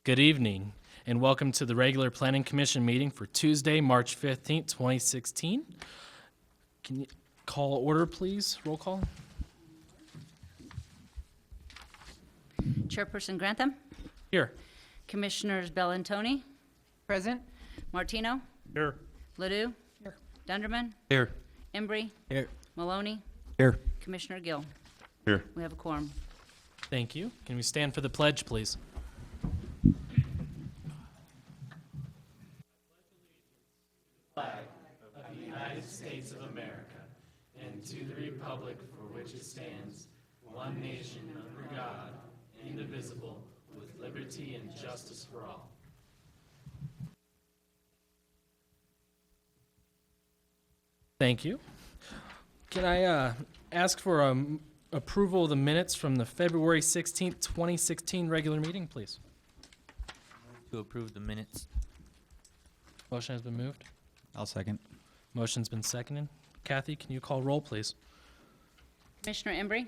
Good evening, and welcome to the regular Planning Commission meeting for Tuesday, March 15th, 2016. Can you call order, please? Roll call. Chairperson Grantham, Here. Commissioners Bellantoni, Present. Martino, Here. Ledoux, Dunderman, Here. Embry, Here. Maloney, Here. Commissioner Gill. Here. We have a quorum. Thank you. Can we stand for the pledge, please? Thank you. Can I ask for approval of the minutes from the February 16th, 2016 regular meeting, please? To approve the minutes. Motion has been moved. I'll second. Motion's been seconded. Kathy, can you call roll, please? Commissioner Embry,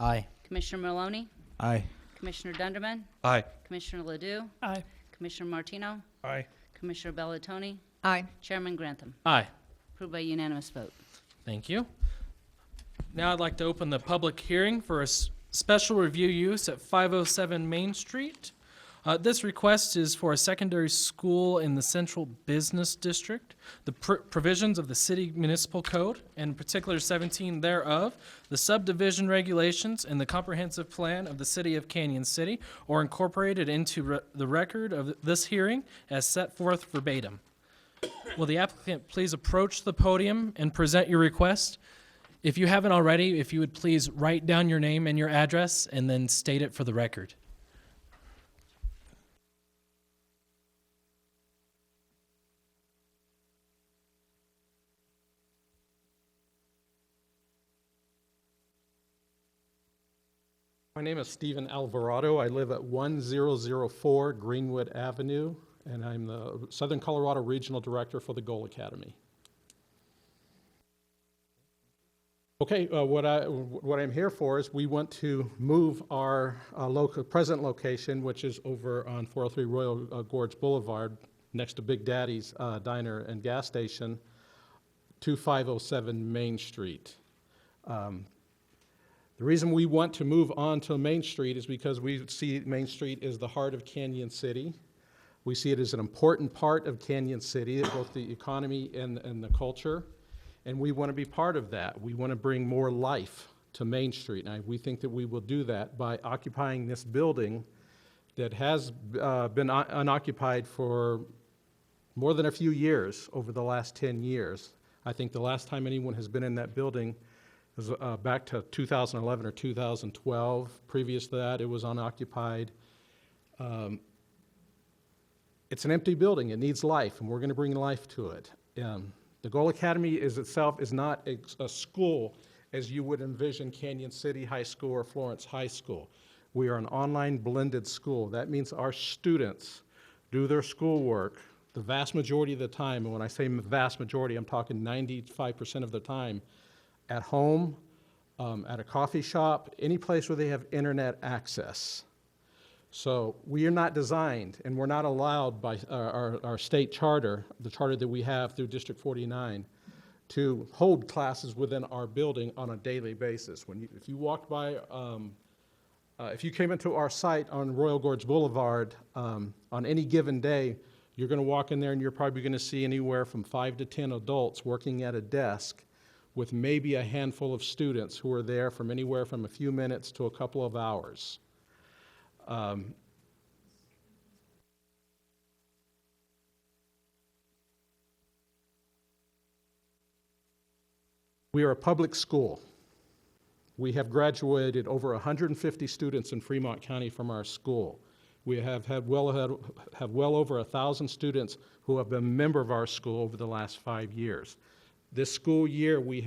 Aye. Commissioner Maloney, Aye. Commissioner Dunderman, Aye. Commissioner Ledoux, Aye. Commissioner Martino, Aye. Commissioner Bellantoni, Aye. Chairman Grantham. Aye. Approved by unanimous vote. Thank you. Now I'd like to open the public hearing for a special review use at 507 Main Street. This request is for a secondary school in the Central Business District. The provisions of the City Municipal Code, and in particular 17 thereof, the subdivision regulations, and the comprehensive plan of the City of Canyon City are incorporated into the record of this hearing as set forth verbatim. Will the applicant please approach the podium and present your request? If you haven't already, if you would please write down your name and your address and then state it for the record. My name is Stephen Alvarado. I live at 1004 Greenwood Avenue, and I'm the Southern Colorado Regional Director for the Goal Academy. Okay, what I'm here for is we want to move our present location, which is over on 403 Royal Gorge Boulevard, next to Big Daddy's Diner and Gas Station, to 507 Main Street. The reason we want to move on to Main Street is because we see Main Street as the heart of Canyon City. We see it as an important part of Canyon City, both the economy and the culture, and we want to be part of that. We want to bring more life to Main Street, and we think that we will do that by occupying this building that has been unoccupied for more than a few years over the last 10 years. I think the last time anyone has been in that building was back to 2011 or 2012. Previous to that, it was unoccupied. It's an empty building. It needs life, and we're going to bring life to it. The Goal Academy itself is not a school as you would envision Canyon City High School or Florence High School. We are an online blended school. That means our students do their schoolwork the vast majority of the time, and when I say vast majority, I'm talking 95% of the time, at home, at a coffee shop, any place where they have internet access. So we are not designed, and we're not allowed by our state charter, the charter that we have through District 49, to hold classes within our building on a daily basis. If you walked by, if you came into our site on Royal Gorge Boulevard on any given day, you're going to walk in there and you're probably going to see anywhere from 5 to 10 adults working at a desk with maybe a handful of students who are there from anywhere from a few minutes to a couple of hours. We are a public school. We have graduated over 150 students in Fremont County from our school. We have well over 1,000 students who have been a member of our school over the last 5 years. This school year, we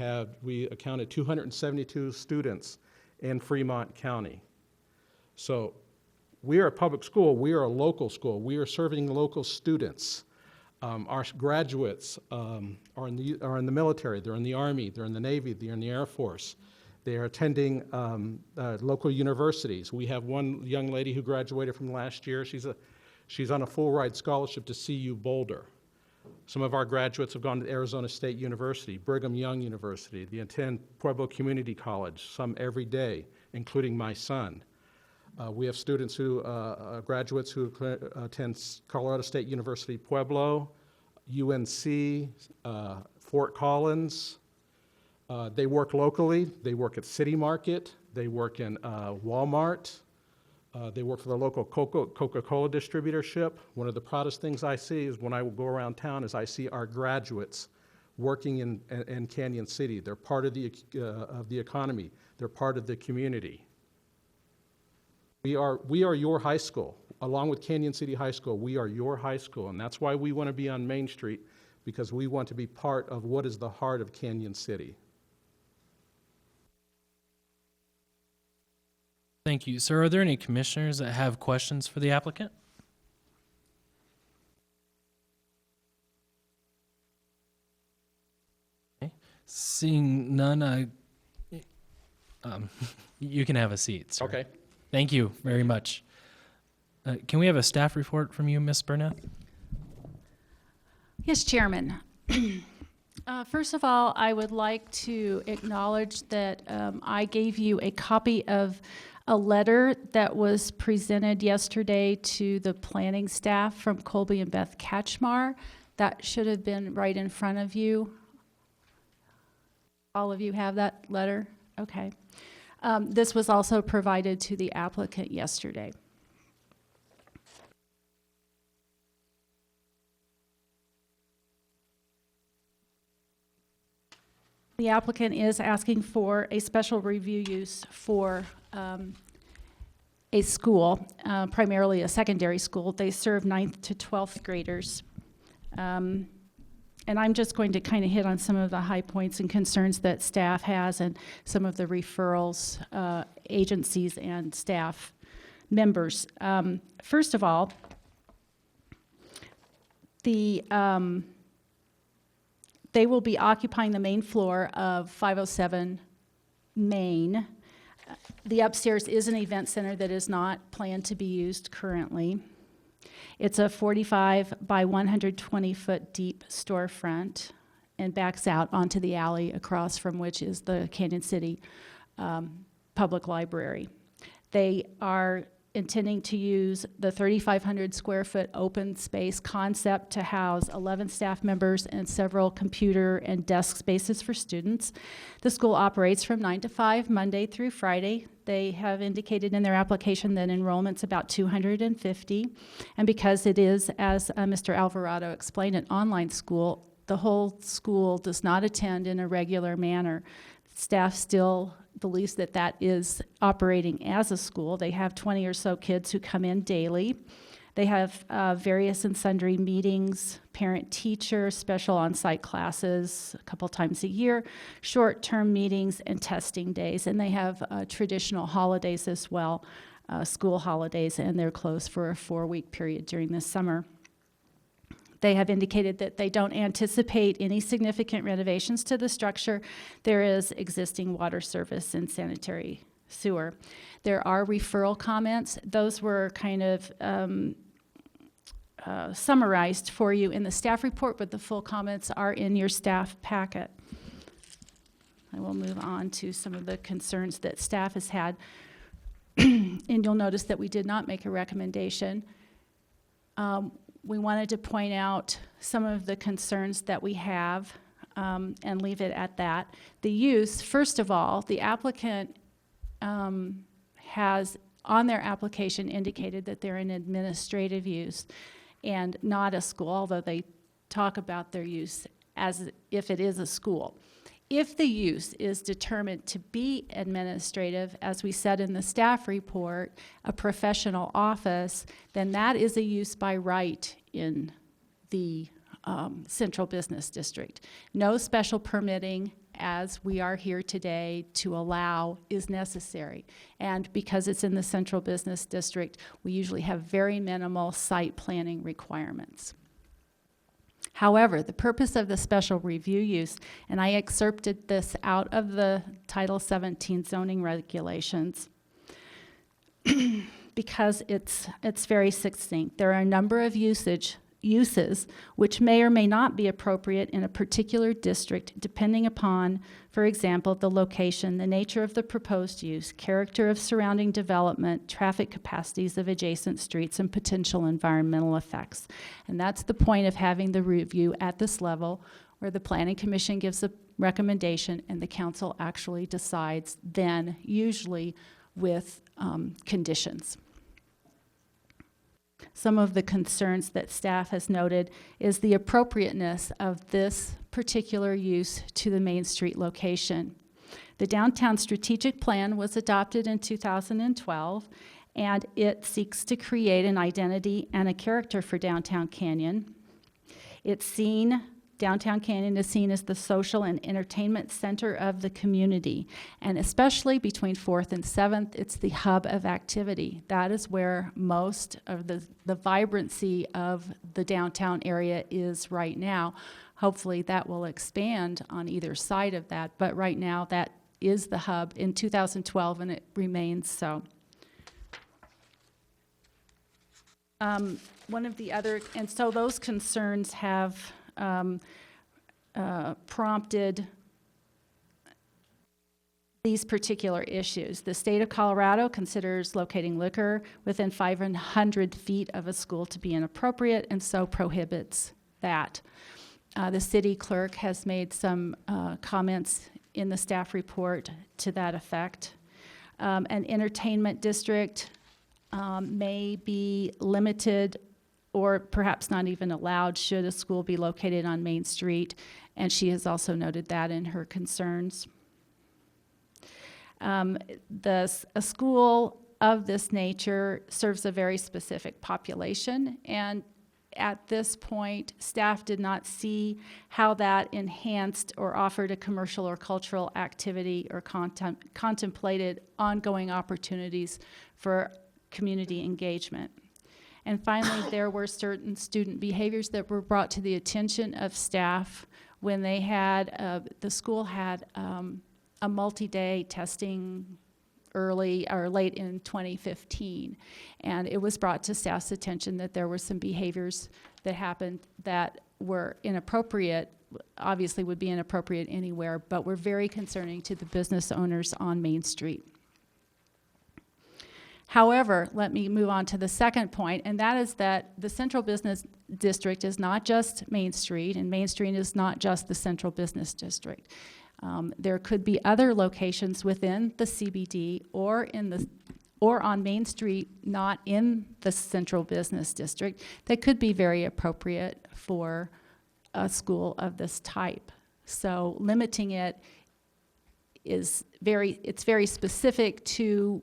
accounted 272 students in Fremont County. So we are a public school. We are a local school. We are serving local students. Our graduates are in the military. They're in the Army. They're in the Navy. They're in the Air Force. They are attending local universities. We have one young lady who graduated from last year. She's on a full-ride scholarship to CU Boulder. Some of our graduates have gone to Arizona State University, Brigham Young University. They attend Pueblo Community College, some every day, including my son. We have students who, graduates who attend Colorado State University Pueblo, UNC, Fort Collins. They work locally. They work at City Market. They work in Walmart. They work for the local Coca-Cola distributorship. One of the proudest things I see is when I go around town is I see our graduates working in Canyon City. They're part of the economy. They're part of the community. We are your high school. Along with Canyon City High School, we are your high school, and that's why we want to be on Main Street, because we want to be part of what is the heart of Canyon City. Thank you. Sir, are there any commissioners that have questions for the applicant? Okay. Seeing none, you can have a seat, sir. Okay. Thank you very much. Can we have a staff report from you, Ms. Burnett? Yes, Chairman. First of all, I would like to acknowledge that I gave you a copy of a letter that was presented yesterday to the planning staff from Colby and Beth Katchmar. That should have been right in front of you. All of you have that letter? Okay. This was also provided to the applicant yesterday. The applicant is asking for a special review use for a school, primarily a secondary school. They serve 9th to 12th graders. And I'm just going to kind of hit on some of the high points and concerns that staff has and some of the referrals, agencies and staff members. First of all, they will be occupying the main floor of 507 Main. The upstairs is an event center that is not planned to be used currently. It's a 45 by 120 foot deep storefront and backs out onto the alley across from which is the Canyon City Public Library. They are intending to use the 3,500 square foot open space concept to house 11 staff members and several computer and desk spaces for students. The school operates from 9 to 5, Monday through Friday. They have indicated in their application that enrollment's about 250. And because it is, as Mr. Alvarado explained, an online school, the whole school does not attend in a regular manner. Staff still believes that that is operating as a school. They have 20 or so kids who come in daily. They have various and sundry meetings, parent-teacher, special on-site classes a couple times a year, short-term meetings, and testing days. And they have traditional holidays as well, school holidays, and they're closed for a 4-week period during the summer. They have indicated that they don't anticipate any significant renovations to the structure. There is existing water service and sanitary sewer. There are referral comments. Those were kind of summarized for you in the staff report, but the full comments are in your staff packet. I will move on to some of the concerns that staff has had. And you'll notice that we did not make a recommendation. We wanted to point out some of the concerns that we have and leave it at that. The use, first of all, the applicant has on their application indicated that they're an administrative use and not a school, although they talk about their use as if it is a school. If the use is determined to be administrative, as we said in the staff report, a professional office, then that is a use by right in the Central Business District. No special permitting, as we are here today to allow, is necessary. And because it's in the Central Business District, we usually have very minimal site planning requirements. However, the purpose of the special review use, and I excerpted this out of the Title 17 zoning regulations, because it's very succinct. There are a number of uses which may or may not be appropriate in a particular district depending upon, for example, the location, the nature of the proposed use, character of surrounding development, traffic capacities of adjacent streets, and potential environmental effects. And that's the point of having the review at this level, where the Planning Commission gives a recommendation and the council actually decides then, usually with conditions. Some of the concerns that staff has noted is the appropriateness of this particular use to the Main Street location. The Downtown Strategic Plan was adopted in 2012, and it seeks to create an identity and a character for Downtown Canyon. Downtown Canyon is seen as the social and entertainment center of the community, and especially between 4th and 7th, it's the hub of activity. That is where most of the vibrancy of the downtown area is right now. Hopefully that will expand on either side of that, but right now that is the hub in 2012, and it remains so. One of the other, and so those concerns have prompted these particular issues. The state of Colorado considers locating liquor within 500 feet of a school to be inappropriate, and so prohibits that. The city clerk has made some comments in the staff report to that effect. An entertainment district may be limited or perhaps not even allowed should a school be located on Main Street, and she has also noted that in her concerns. A school of this nature serves a very specific population, and at this point, staff did not see how that enhanced or offered a commercial or cultural activity or contemplated ongoing opportunities for community engagement. And finally, there were certain student behaviors that were brought to the attention of staff when they had, the school had a multi-day testing early or late in 2015. And it was brought to staff's attention that there were some behaviors that happened that were inappropriate, obviously would be inappropriate anywhere, but were very concerning to the business owners on Main Street. However, let me move on to the second point, and that is that the Central Business District is not just Main Street, and Main Street is not just the Central Business District. There could be other locations within the CBD or on Main Street, not in the Central Business District, that could be very appropriate for a school of this type. So limiting it is very specific to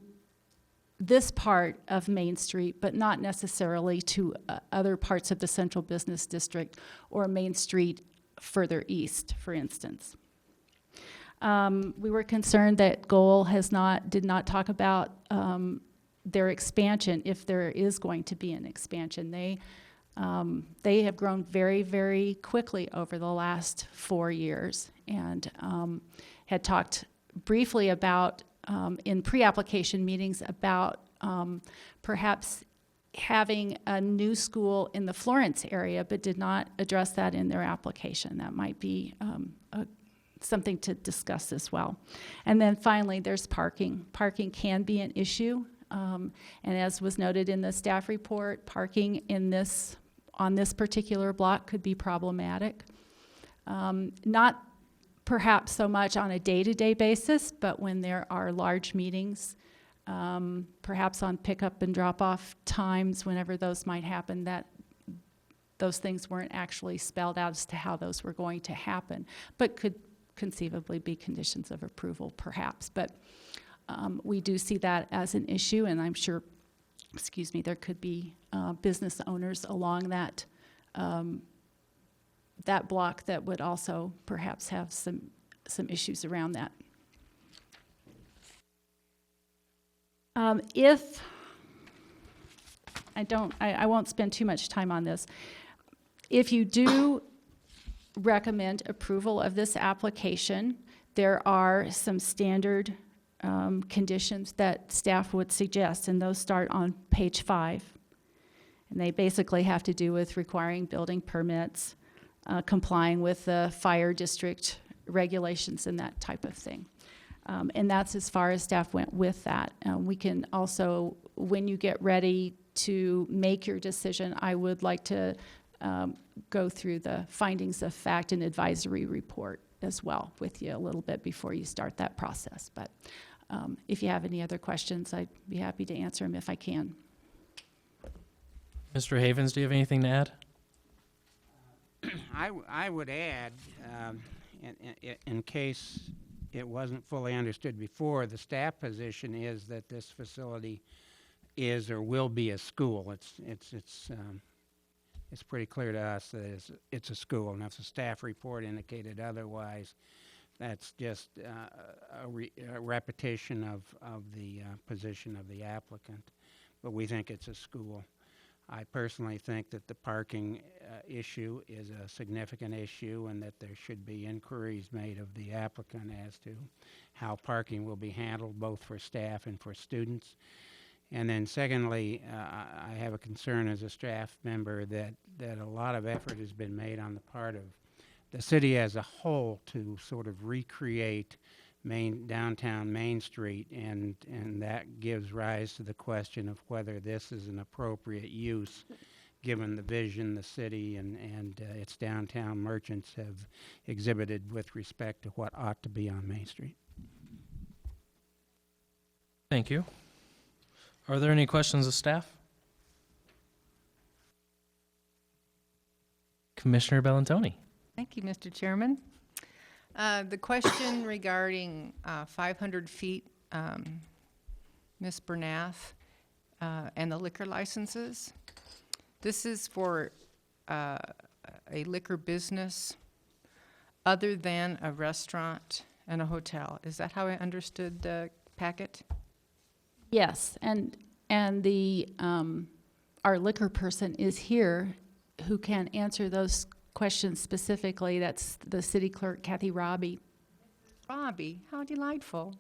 this part of Main Street, but not necessarily to other parts of the Central Business District or Main Street further east, for instance. We were concerned that Goal did not talk about their expansion, if there is going to be an expansion. They have grown very, very quickly over the last 4 years, and had talked briefly about in pre-application meetings about perhaps having a new school in the Florence area, but did not address that in their application. That might be something to discuss as well. And then finally, there's parking. Parking can be an issue, and as was noted in the staff report, parking on this particular block could be problematic. Not perhaps so much on a day-to-day basis, but when there are large meetings, perhaps on pickup and drop-off times, whenever those might happen, that those things weren't actually spelled out as to how those were going to happen, but could conceivably be conditions of approval, perhaps. But we do see that as an issue, and I'm sure, there could be business owners along that that block that would also perhaps have some issues around that. If I won't spend too much time on this. If you do recommend approval of this application, there are some standard conditions that staff would suggest, and those start on page 5. And they basically have to do with requiring building permits, complying with the fire district regulations and that type of thing. And that's as far as staff went with that. We can also, when you get ready to make your decision, I would like to go through the findings of fact and advisory report as well with you a little bit before you start that process. But if you have any other questions, I'd be happy to answer them if I can. Mr. Havens, do you have anything to add? I would add, in case it wasn't fully understood before, the staff position is that this facility is or will be a school. It's pretty clear to us that it's a school, and if the staff report indicated otherwise, that's just a repetition of the position of the applicant. But we think it's a school. I personally think that the parking issue is a significant issue, and that there should be inquiries made of the applicant as to how parking will be handled both for staff and for students. And then secondly, I have a concern as a staff member that a lot of effort has been made on the part of the city as a whole to sort of recreate downtown Main Street, and that gives rise to the question of whether this is an appropriate use given the vision the city and its downtown merchants have exhibited with respect to what ought to be on Main Street. Thank you. Are there any questions of staff? Commissioner Bellantoni. Thank you, Mr. Chairman. The question regarding 500 feet, Ms. Bernath, and the liquor licenses. This is for a liquor business other than a restaurant and a hotel. Is that how I understood the packet? Yes, and the our liquor person is here who can answer those questions specifically. That's the city clerk, Kathy Robbie. Robbie, how delightful.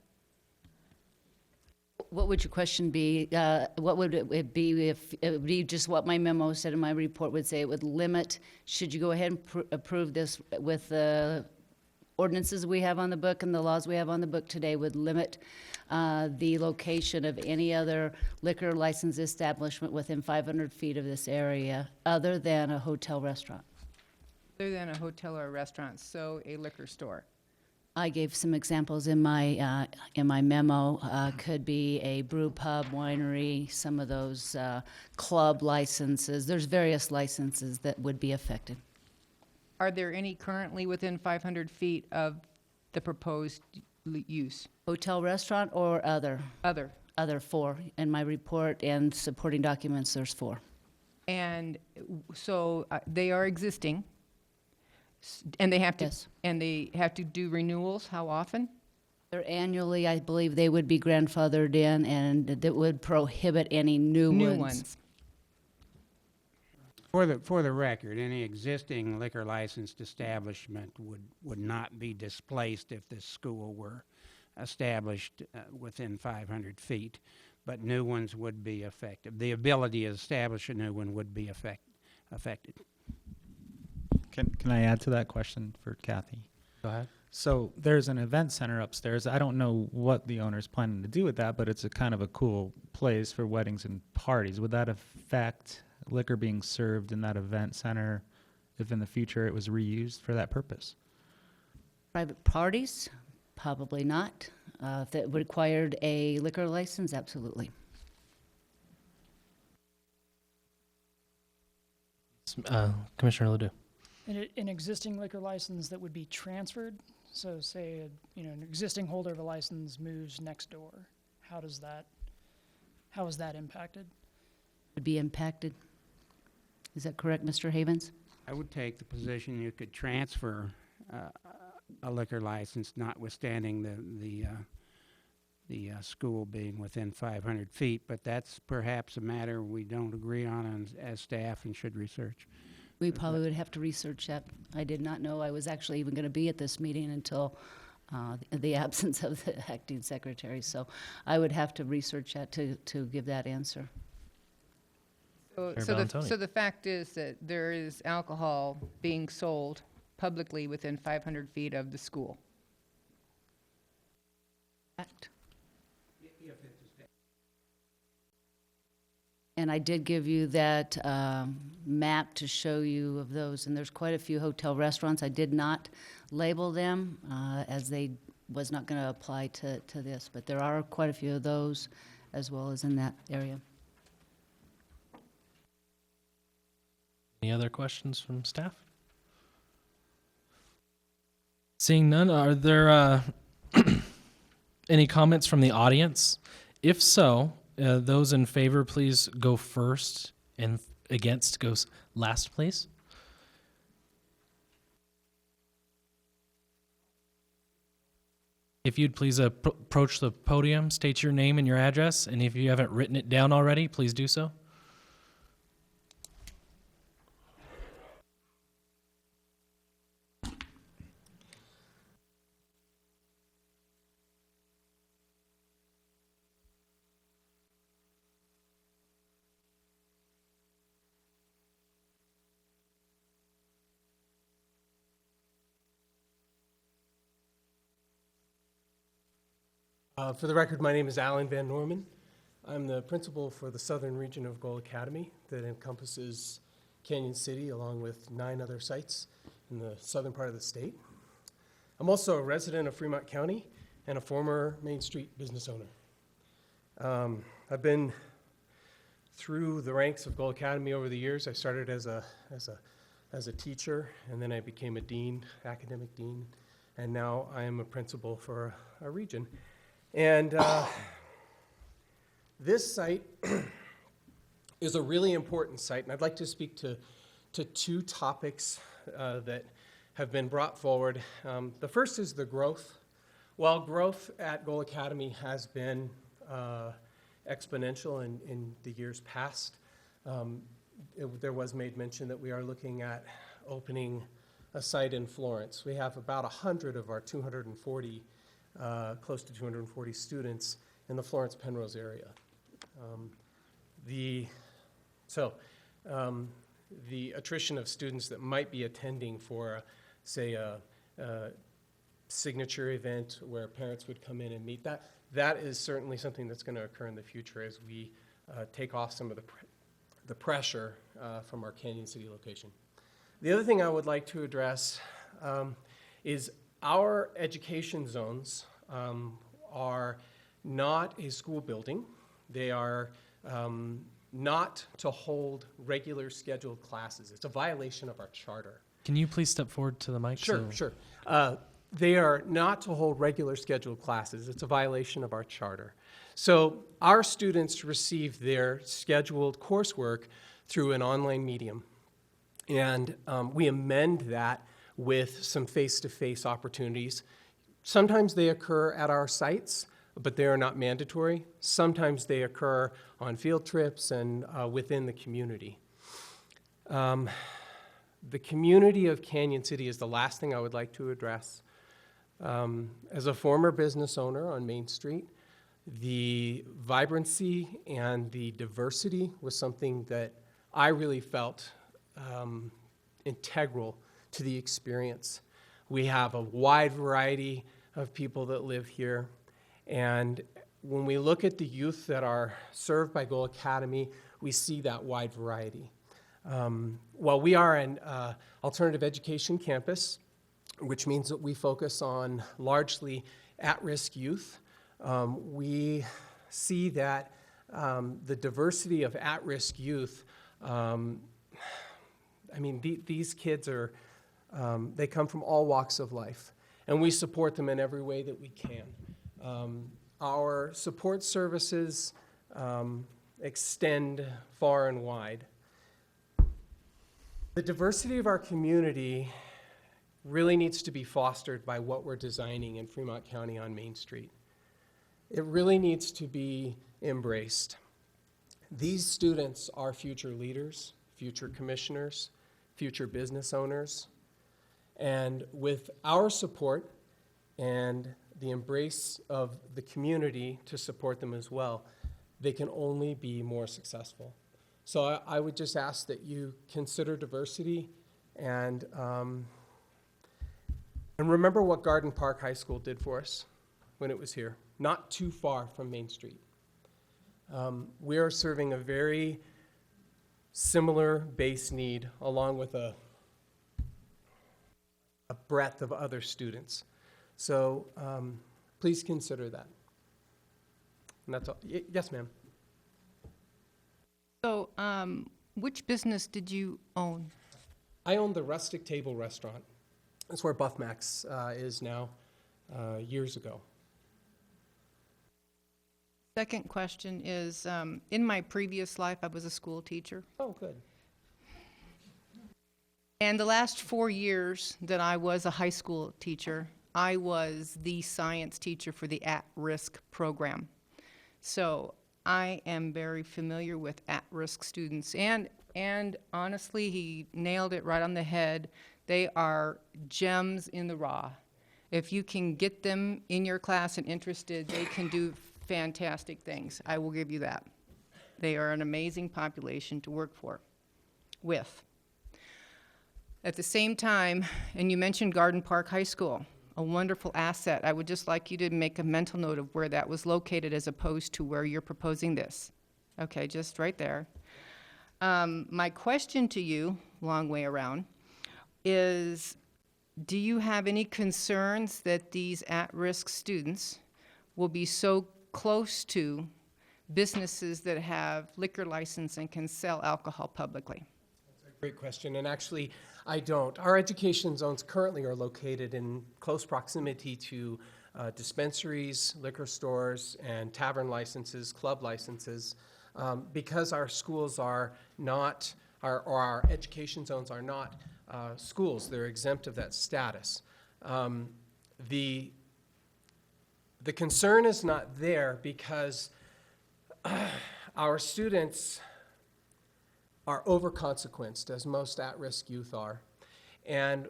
What would your question be? What would it be if it would be just what my memo said in my report would say? It would limit, should you go ahead and approve this with the ordinances we have on the book and the laws we have on the book today, would limit the location of any other liquor license establishment within 500 feet of this area other than a hotel restaurant. Other than a hotel or a restaurant, so a liquor store. I gave some examples in my memo. Could be a brew pub, winery, some of those club licenses. There's various licenses that would be affected. Are there any currently within 500 feet of the proposed use? Hotel, restaurant, or other? Other. Other 4. In my report and supporting documents, there's 4. And so they are existing, and they have to, Yes. and they have to do renewals. How often? They're annually, I believe they would be grandfathered in, and that would prohibit any new ones. For the record, any existing liquor licensed establishment would not be displaced if this school were established within 500 feet, but new ones would be affected. The ability to establish a new one would be affected. Can I add to that question for Kathy? Go ahead. So there's an event center upstairs. I don't know what the owner's planning to do with that, but it's a kind of a cool place for weddings and parties. Would that affect liquor being served in that event center if in the future it was reused for that purpose? Private parties? Probably not. If it required a liquor license, absolutely. Commissioner Ledoux. An existing liquor license that would be transferred, so say, an existing holder of a license moves next door, how is that impacted? Would be impacted. Is that correct, Mr. Havens? I would take the position you could transfer a liquor license, notwithstanding the school being within 500 feet, but that's perhaps a matter we don't agree on as staff and should research. We probably would have to research that. I did not know I was actually even going to be at this meeting until the absence of the acting secretary. So I would have to research that to give that answer. Mayor So Valentoni. the fact is that there is alcohol being sold publicly within 500 feet of the school. Correct. And I did give you that map to show you of those, and there's quite a few hotel restaurants. I did not label them as they was not going to apply to this, but there are quite a few of those as well as in that area. Any other questions from staff? Seeing none, are there any comments from the audience? If so, those in favor, please go first, and against goes last, please. If you'd please approach the podium, state your name and your address, and if you haven't written it down already, please do so. For the record, my name is Alan Van Norman. I'm the principal for the Southern region of Goal Academy that encompasses Canyon City along with 9 other sites in the southern part of the state. I'm also a resident of Fremont County and a former Main Street business owner. I've been through the ranks of Goal Academy over the years. I started as a teacher, and then I became a dean, academic dean, and now I am a principal for a region. And this site is a really important site, and I'd like to speak to 2 topics that have been brought forward. The first is the growth. While growth at Goal Academy has been exponential in the years past, there was made mention that we are looking at opening a site in Florence. We have about 100 of our 240 close to 240 students in the Florence-Penrose area. The attrition of students that might be attending for, say, a signature event where parents would come in and meet, that is certainly something that's going to occur in the future as we take off some of the pressure from our Canyon City location. The other thing I would like to address is our education zones are not a school building. They are not to hold regular scheduled classes. It's a violation of our charter. Can you please step forward to the mic? Sure. They are not to hold regular scheduled classes. It's a violation of our charter. So our students receive their scheduled coursework through an online medium. And we amend that with some face-to-face opportunities. Sometimes they occur at our sites, but they are not mandatory. Sometimes they occur on field trips and within the community. The community of Canyon City is the last thing I would like to address. As a former business owner on Main Street, the vibrancy and the diversity was something that I really felt integral to the experience. We have a wide variety of people that live here, and when we look at the youth that are served by Goal Academy, we see that wide variety. While we are an alternative education campus, which means that we focus on largely at-risk youth, we see that the diversity of at-risk youth, these kids are, they come from all walks of life, and we support them in every way that we can. Our support services extend far and wide. The diversity of our community really needs to be fostered by what we're designing in Fremont County on Main Street. It really needs to be embraced. These students are future leaders, future commissioners, future business owners, and with our support and the embrace of the community to support them as well, they can only be more successful. So I would just ask that you consider diversity and remember what Garden Park High School did for us when it was here, not too far from Main Street. We are serving a very similar base need along with a breadth of other students. So please consider that. And that's all. Yes, ma'am. So, which business did you own? I own the Rustic Table Restaurant. That's where Buff Max is now, years ago. Second question is, in my previous life, I was a school teacher. Oh, good. And the last 4 years that I was a high school teacher, I was the science teacher for the at-risk program. So I am very familiar with at-risk students. And honestly, he nailed it right on the head. They are gems in the raw. If you can get them in your class and interested, they can do fantastic things. I will give you that. They are an amazing population to work with. At the same time, and you mentioned Garden Park High School, a wonderful asset. I would just like you to make a mental note of where that was located as opposed to where you're proposing this. Okay, just right there. My question to you, long way around, is do you have any concerns that these at-risk students will be so close to businesses that have liquor license and can sell alcohol publicly? Great question, and actually, I don't. Our education zones currently are located in close proximity to dispensaries, liquor stores, and tavern licenses, club licenses. Because our schools are not, or our education zones are not schools, they're exempt of that status. The concern is not there because our students are over-consequenced, as most at-risk youth are. And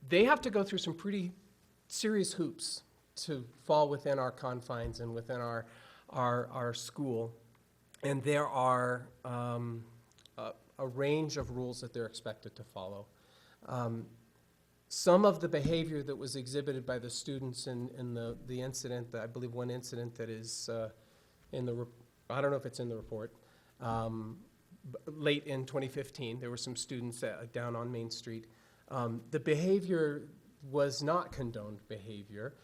they have to go through some pretty serious hoops to fall within our confines and within our school. And there are a range of rules that they're expected to follow. Some of the behavior that was exhibited by the students in the incident, I believe one incident that is in the, I don't know if it's in the report, late in 2015, there were some students down on Main Street. The behavior was not condoned behavior,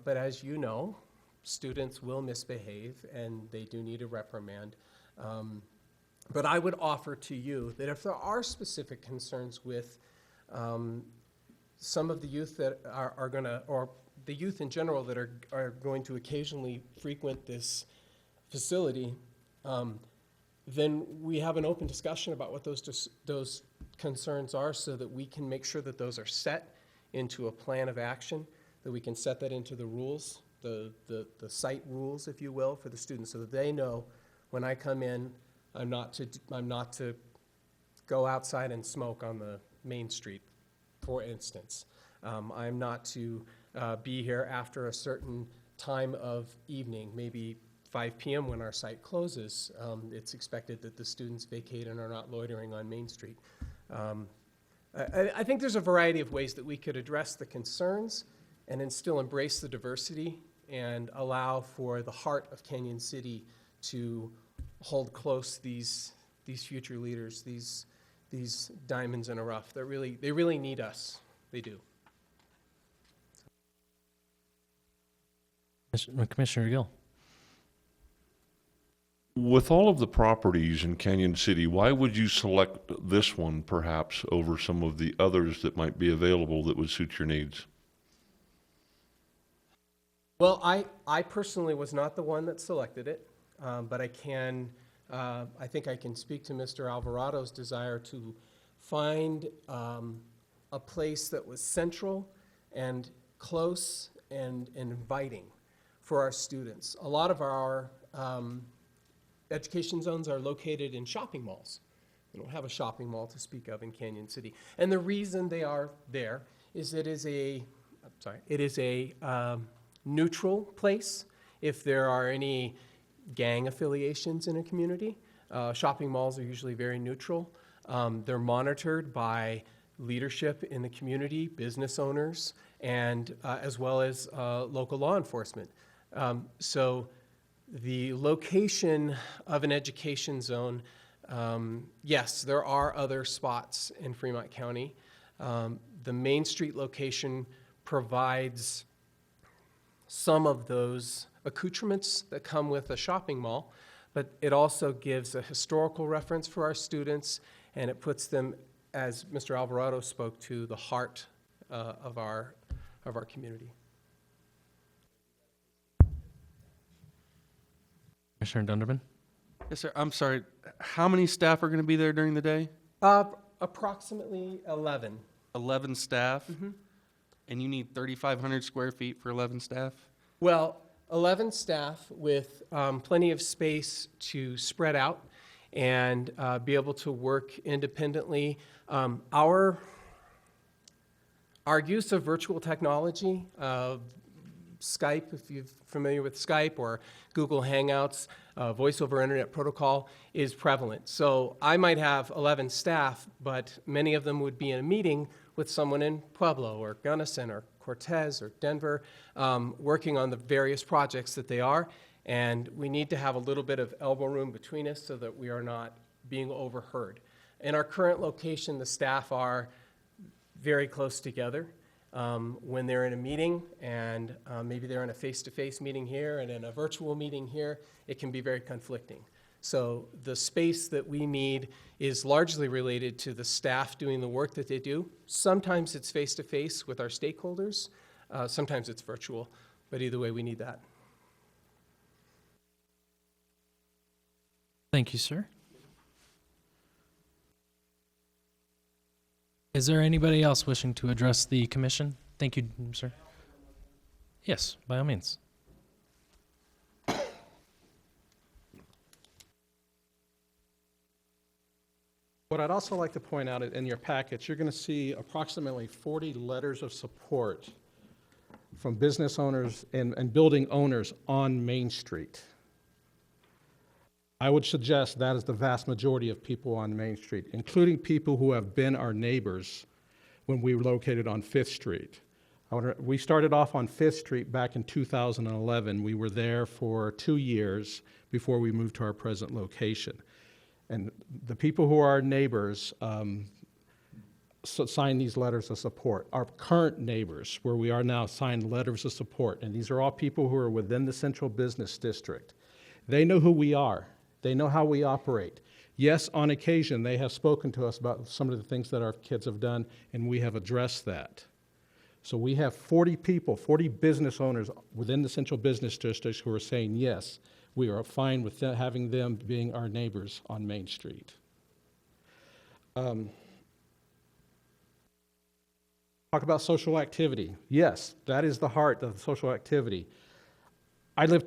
but as you know, students will misbehave and they do need a reprimand. But I would offer to you that if there are specific concerns with some of the youth that are going to, or the youth in general that are going to occasionally frequent this facility, then we have an open discussion about what those concerns are so that we can make sure that those are set into a plan of action, that we can set that into the rules, the site rules, if you will, for the students so that they know when I come in, I'm not to go outside and smoke on the Main Street, for instance. I'm not to be here after a certain time of evening, maybe 5 p.m. when our site closes. It's expected that the students vacate and are not loitering on Main Street. I think there's a variety of ways that we could address the concerns and then still embrace the diversity and allow for the heart of Canyon City to hold close these future leaders, these diamonds in a rough. They really need us. They do. Commissioner Gill. With all of the properties in Canyon City, why would you select this one perhaps over some of the others that might be available that would suit your needs? Well, I personally was not the one that selected it, but I think I can speak to Mr. Alvarado's desire to find a place that was central and close and inviting for our students. A lot of our education zones are located in shopping malls. We don't have a shopping mall to speak of in Canyon City. And the reason they are there is it is a it is a neutral place. If there are any gang affiliations in a community, shopping malls are usually very neutral. They're monitored by leadership in the community, business owners, and as well as local law enforcement. So the location of an education zone, yes, there are other spots in Fremont County. The Main Street location provides some of those accoutrements that come with a shopping mall, but it also gives a historical reference for our students, and it puts them, as Mr. Alvarado spoke to, the heart of our community. Commissioner Dunderman? Yes, sir. I'm sorry. How many staff are going to be there during the day? Approximately 11. 11 staff? And you need 3,500 square feet for 11 staff? Well, 11 staff with plenty of space to spread out and be able to work independently. Our use of virtual technology, Skype, if you're familiar with Skype, or Google Hangouts, voice over internet protocol, is prevalent. So I might have 11 staff, but many of them would be in a meeting with someone in Pueblo or Gunnison or Cortez or Denver, working on the various projects that they are. And we need to have a little bit of elbow room between us so that we are not being overheard. In our current location, the staff are very close together. When they're in a meeting, and maybe they're in a face-to-face meeting here and in a virtual meeting here, it can be very conflicting. So the space that we need is largely related to the staff doing the work that they do. Sometimes it's face-to-face with our stakeholders, sometimes it's virtual, but either way, we need that. Thank you, sir. Is there anybody else wishing to address the commission? Thank you, sir. Yes, by all means. What I'd also like to point out in your packets, you're going to see approximately 40 letters of support from business owners and building owners on Main Street. I would suggest that is the vast majority of people on Main Street, including people who have been our neighbors when we were located on Fifth Street. We started off on Fifth Street back in 2011. We were there for 2 years before we moved to our present location. And the people who are our neighbors signed these letters of support. Our current neighbors, where we are now, signed letters of support. And these are all people who are within the Central Business District. They know who we are. They know how we operate. Yes, on occasion, they have spoken to us about some of the things that our kids have done, and we have addressed that. So we have 40 people, 40 business owners within the Central Business District who are saying, yes, we are fine with having them being our neighbors on Main Street. Talk about social activity. Yes, that is the heart of the social activity. I live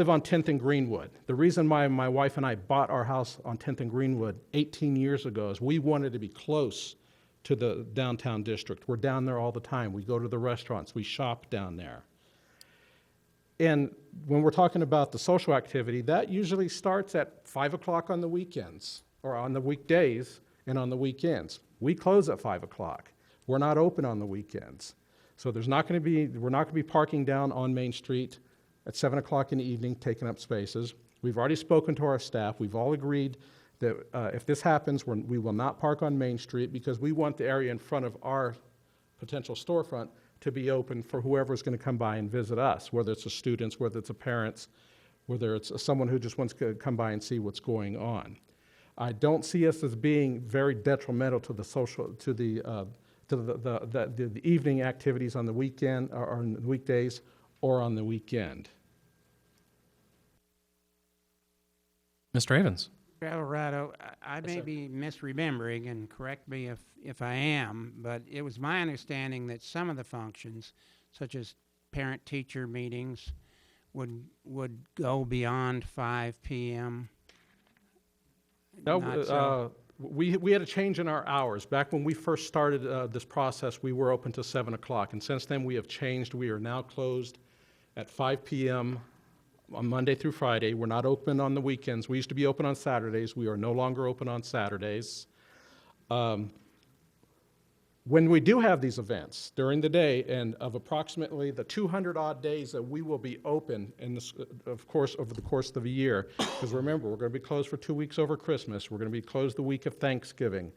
on 10th and Greenwood. The reason my wife and I bought our house on 10th and Greenwood 18 years ago is we wanted to be close to the downtown district. We're down there all the time. We go to the restaurants. We shop down there. And when we're talking about the social activity, that usually starts at 5 o'clock on the weekends, or on the weekdays and on the weekends. We close at 5 o'clock. We're not open on the weekends. So we're not going to be parking down on Main Street at 7 o'clock in the evening, taking up spaces. We've already spoken to our staff. We've all agreed that if this happens, we will not park on Main Street because we want the area in front of our potential storefront to be open for whoever's going to come by and visit us, whether it's the students, whether it's the parents, whether it's someone who just wants to come by and see what's going on. I don't see us as being very detrimental to the evening activities on the weekend or on the weekdays or on the weekend. Mr. Evans? Alvarado, I may be misremembering, and correct me if I am, but it was my understanding that some of the functions, such as parent-teacher meetings, would go beyond 5 p.m. we had a change in our hours. Back when we first started this process, we were open till 7 o'clock, and since then we have changed. We are now closed at 5 p.m. on Monday through Friday. We're not open on the weekends. We used to be open on Saturdays. We are no longer open on Saturdays. When we do have these events during the day, and of approximately the 200-odd days that we will be open, in this, of course, over the course of a year, because remember, we're going to be closed for 2 weeks over Christmas. We're going to be closed the week of Thanksgiving,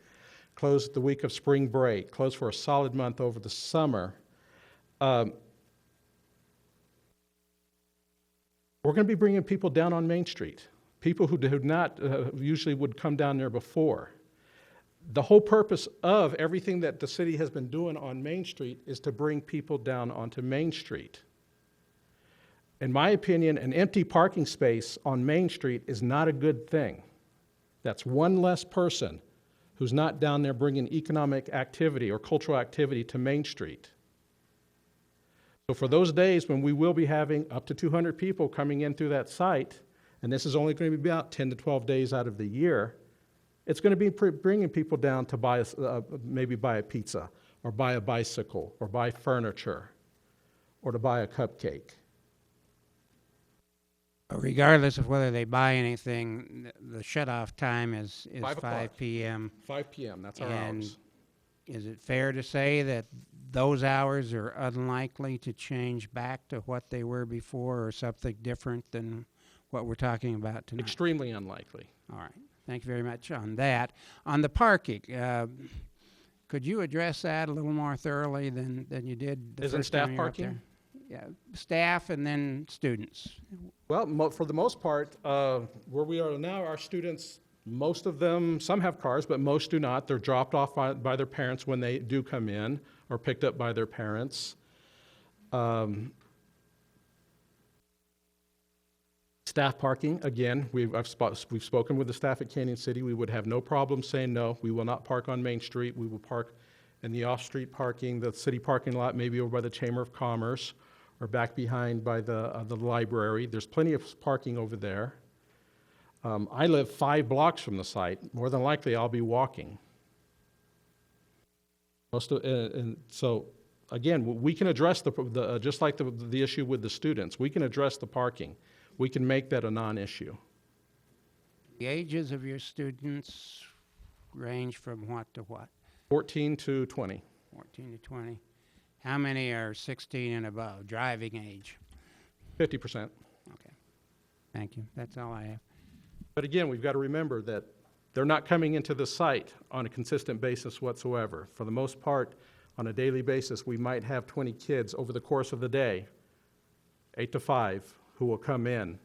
closed the week of spring break, closed for a solid month over the summer. We're going to be bringing people down on Main Street, people who do not usually would come down there before. The whole purpose of everything that the city has been doing on Main Street is to bring people down onto Main Street. In my opinion, an empty parking space on Main Street is not a good thing. That's one less person who's not down there bringing economic activity or cultural activity to Main Street. So for those days when we will be having up to 200 people coming in through that site, and this is only going to be about 10 to 12 days out of the year, it's going to be bringing people down to buy maybe buy a pizza, or buy a bicycle, or buy furniture, or to buy a cupcake. Regardless of whether they buy anything, the shut-off time is 5 o'clock. 5 p.m. 5 p.m., that's our And hours. is it fair to say that those hours are unlikely to change back to what they were before, or something different than what we're talking about tonight? Extremely unlikely. All right. Thank you very much on that. On the parking, could you address that a little more thoroughly than you did the Isn't first staff time you were up parking? there? Yeah, staff and then students. Well, for the most part, where we are now, our students, most of them, some have cars, but most do not. They're dropped off by their parents when they do come in, or picked up by their parents. Staff parking, again, we've spoken with the staff at Canyon City. We would have no problem saying, no, we will not park on Main Street. We will park in the off-street parking, the city parking lot, maybe over by the Chamber of Commerce, or back behind by the library. There's plenty of parking over there. I live 5 blocks from the site. More than likely, I'll be walking. And so, again, we can address just like the issue with the students. We can address the parking. We can make that a non-issue. The ages of your students range from what to what? 14 to 20. 14 to 20. How many are 16 and above, driving age? 50%. Okay. Thank you. That's all I have. But again, we've got to remember that they're not coming into the site on a consistent basis whatsoever. For the most part, on a daily basis, we might have 20 kids over the course of the day, 8 to 5, who will come in.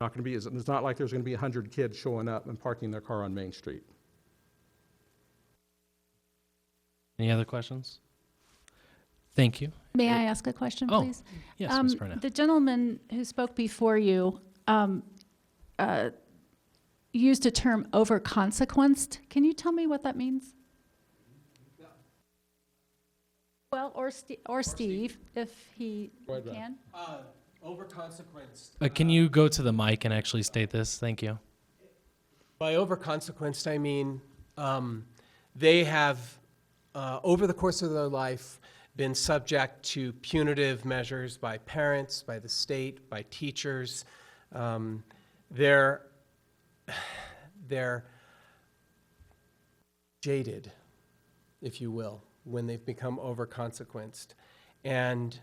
It's not like there's going to be 100 kids showing up and parking their car on Main Street. Any other questions? Thank you. May I ask a question, Oh, please? yes, Ms. Burnett. The gentleman who spoke before you used a term overconsequenced. Can you tell me what that means? Well, or Steve, if he Go ahead, Rob. can. Overconsequenced. Can you go to the mic and actually state this? Thank you. By overconsequenced, I mean they have, over the course of their life, been subject to punitive measures by parents, by the state, by teachers. They're jaded, if you will, when they've become overconsequenced. And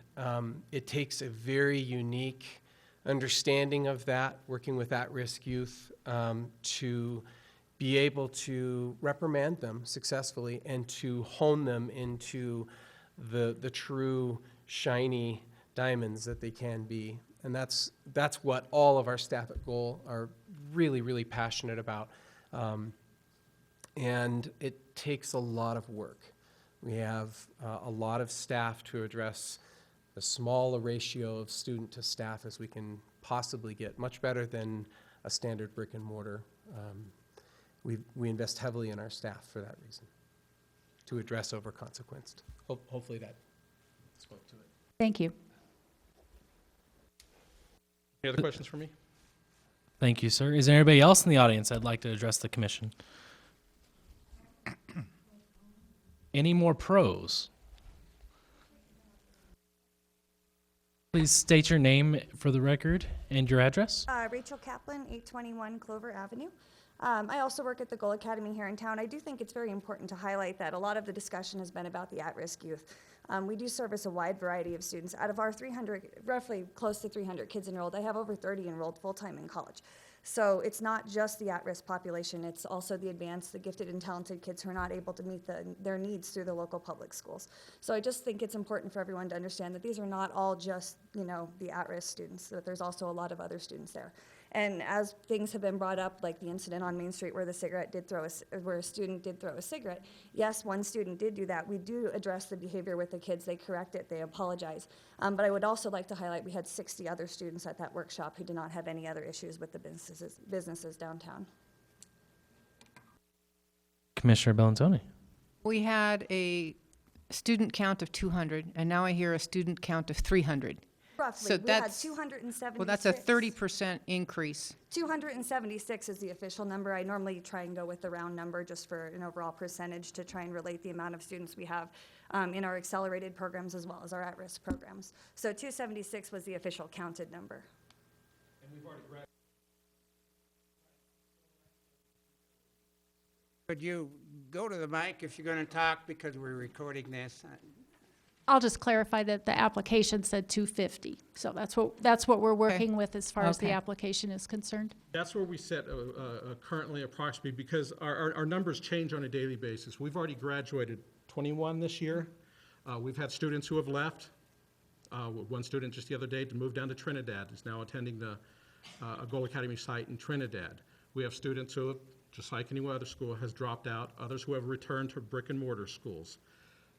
it takes a very unique understanding of that, working with at-risk youth, to be able to reprimand them successfully and to hone them into the true shiny diamonds that they can be. And that's what all of our staff at Goal are really, really passionate about. And it takes a lot of work. We have a lot of staff to address as small a ratio of student to staff as we can possibly get, much better than a standard brick and mortar. We invest heavily in our staff for that reason, to address overconsequenced. Hopefully that spoke to it. Thank you. Any other questions for me? Thank you, sir. Is there anybody else in the audience that'd like to address the commission? Any more pros? Please state your name for the record and your address. Rachel Kaplan, 821 Clover Avenue. I also work at the Goal Academy here in town. I do think it's very important to highlight that a lot of the discussion has been about the at-risk youth. We do service a wide variety of students. Out of our 300, roughly close to 300 kids enrolled, I have over 30 enrolled full-time in college. So it's not just the at-risk population, it's also the advanced, the gifted and talented kids who are not able to meet their needs through the local public schools. So I just think it's important for everyone to understand that these are not all just, the at-risk students, that there's also a lot of other students there. And as things have been brought up, like the incident on Main Street where where a student did throw a cigarette, yes, one student did do that. We do address the behavior with the kids. They correct it, they apologize. But I would also like to highlight we had 60 other students at that workshop who did not have any other issues with the businesses downtown. Commissioner Bellantoni. We had a student count of 200, and now I hear a student count of 300. Roughly, So we had that's 276. Well, that's a 30% increase. 276 is the official number. I normally try and go with the round number just for an overall percentage to try and relate the amount of students we have in our accelerated programs as well as our at-risk programs. So 276 was the official counted number. Could you go to the mic if you're going to talk, because we're recording this? I'll just clarify that the application said 250. So that's what we're working with as far as the Okay. application is concerned. That's where we set currently approximately, because our numbers change on a daily basis. We've already graduated 21 this year. We've had students who have left. One student just the other day moved down to Trinidad, is now attending the Goal Academy site in Trinidad. We have students who have, just like any other school, has dropped out, others who have returned to brick and mortar schools.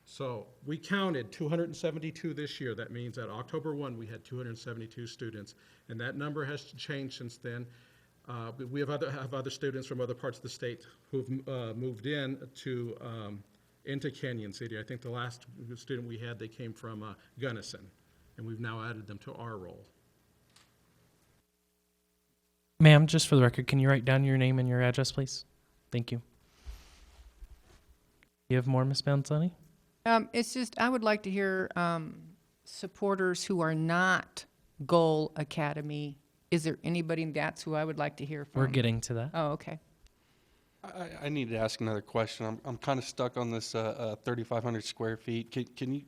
So we counted 272 this year. That means at October 1, we had 272 students, and that number has changed since then. We have other students from other parts of the state who've moved into Canyon City. I think the last student we had, they came from Gunnison, and we've now added them to our roll. Ma'am, just for the record, can you write down your name and your address, please? Thank you. You have more, Ms. Bellantoni? It's just, I would like to hear supporters who are not Goal Academy. Is there anybody that's who I would like to hear from? We're getting to that. Oh, okay. I need to ask another question. I'm kind of stuck on this 3,500 square feet. Can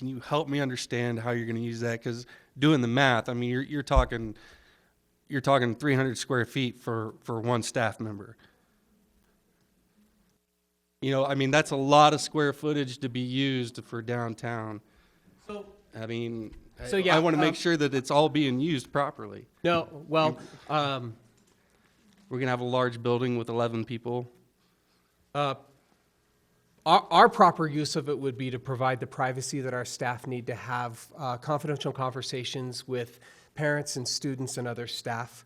you help me understand how you're going to use that? Because doing the math, I mean, you're talking 300 square feet for one staff member. I mean, that's a lot of square footage to be used for downtown. So, I mean, yeah, I want to make sure that it's all being used properly. no, well, We're going to have a large building with 11 people. our proper use of it would be to provide the privacy that our staff need to have confidential conversations with parents and students and other staff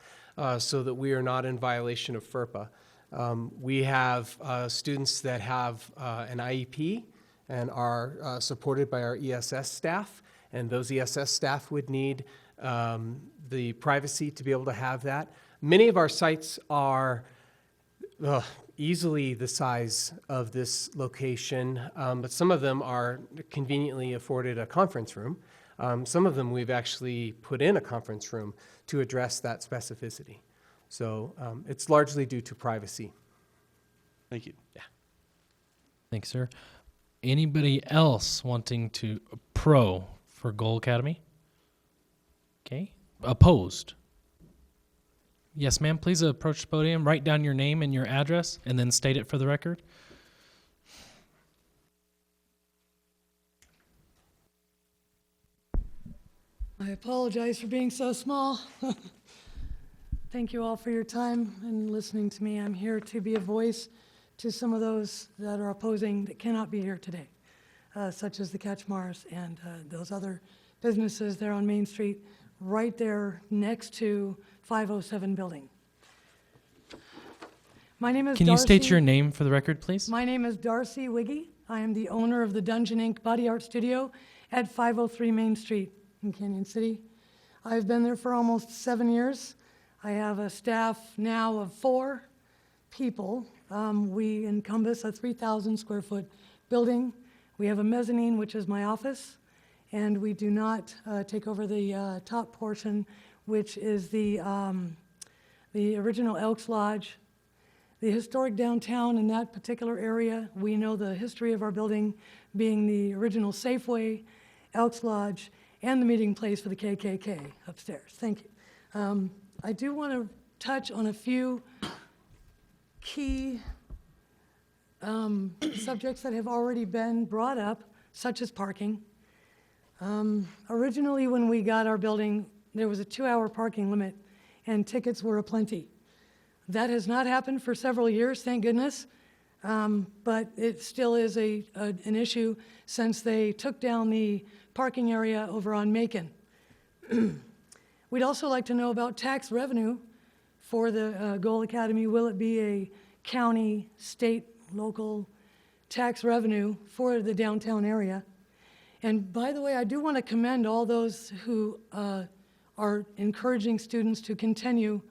so that we are not in violation of FERPA. We have students that have an IEP and are supported by our ESS staff, and those ESS staff would need the privacy to be able to have that. Many of our sites are easily the size of this location, but some of them are conveniently afforded a conference room. Some of them we've actually put in a conference room to address that specificity. So it's largely due to privacy. Thank you. Thanks, sir. Anybody else wanting to pro for Goal Academy? Okay. Opposed? Yes, ma'am. Please approach the podium, write down your name and your address, and then state it for the record. I apologize for being so small. Thank you all for your time and listening to me. I'm here to be a voice to some of those that are opposing that cannot be here today, such as the Catchmars and those other businesses there on Main Street, right there next to 507 building. My name is Can you state Darcy- your name for the record, please? My name is Darcy Wiggy. I am the owner of the Dungeon Ink Body Art Studio at 503 Main Street in Canyon City. I've been there for almost 7 years. I have a staff now of 4 people. We encompass a 3,000 square foot building. We have a mezzanine, which is my office, and we do not take over the top portion, which is the original Elks Lodge. The historic downtown in that particular area, we know the history of our building being the original Safeway, Elks Lodge, and the meeting place for the KKK upstairs. Thank you. I do want to touch on a few key subjects that have already been brought up, such as parking. Originally, when we got our building, there was a 2-hour parking limit, and tickets were aplenty. That has not happened for several years, thank goodness, but it still is an issue since they took down the parking area over on Macon. We'd also like to know about tax revenue for the Goal Academy. Will it be a county, state, local tax revenue for the downtown area? And by the way, I do want to commend all those who are encouraging students to continue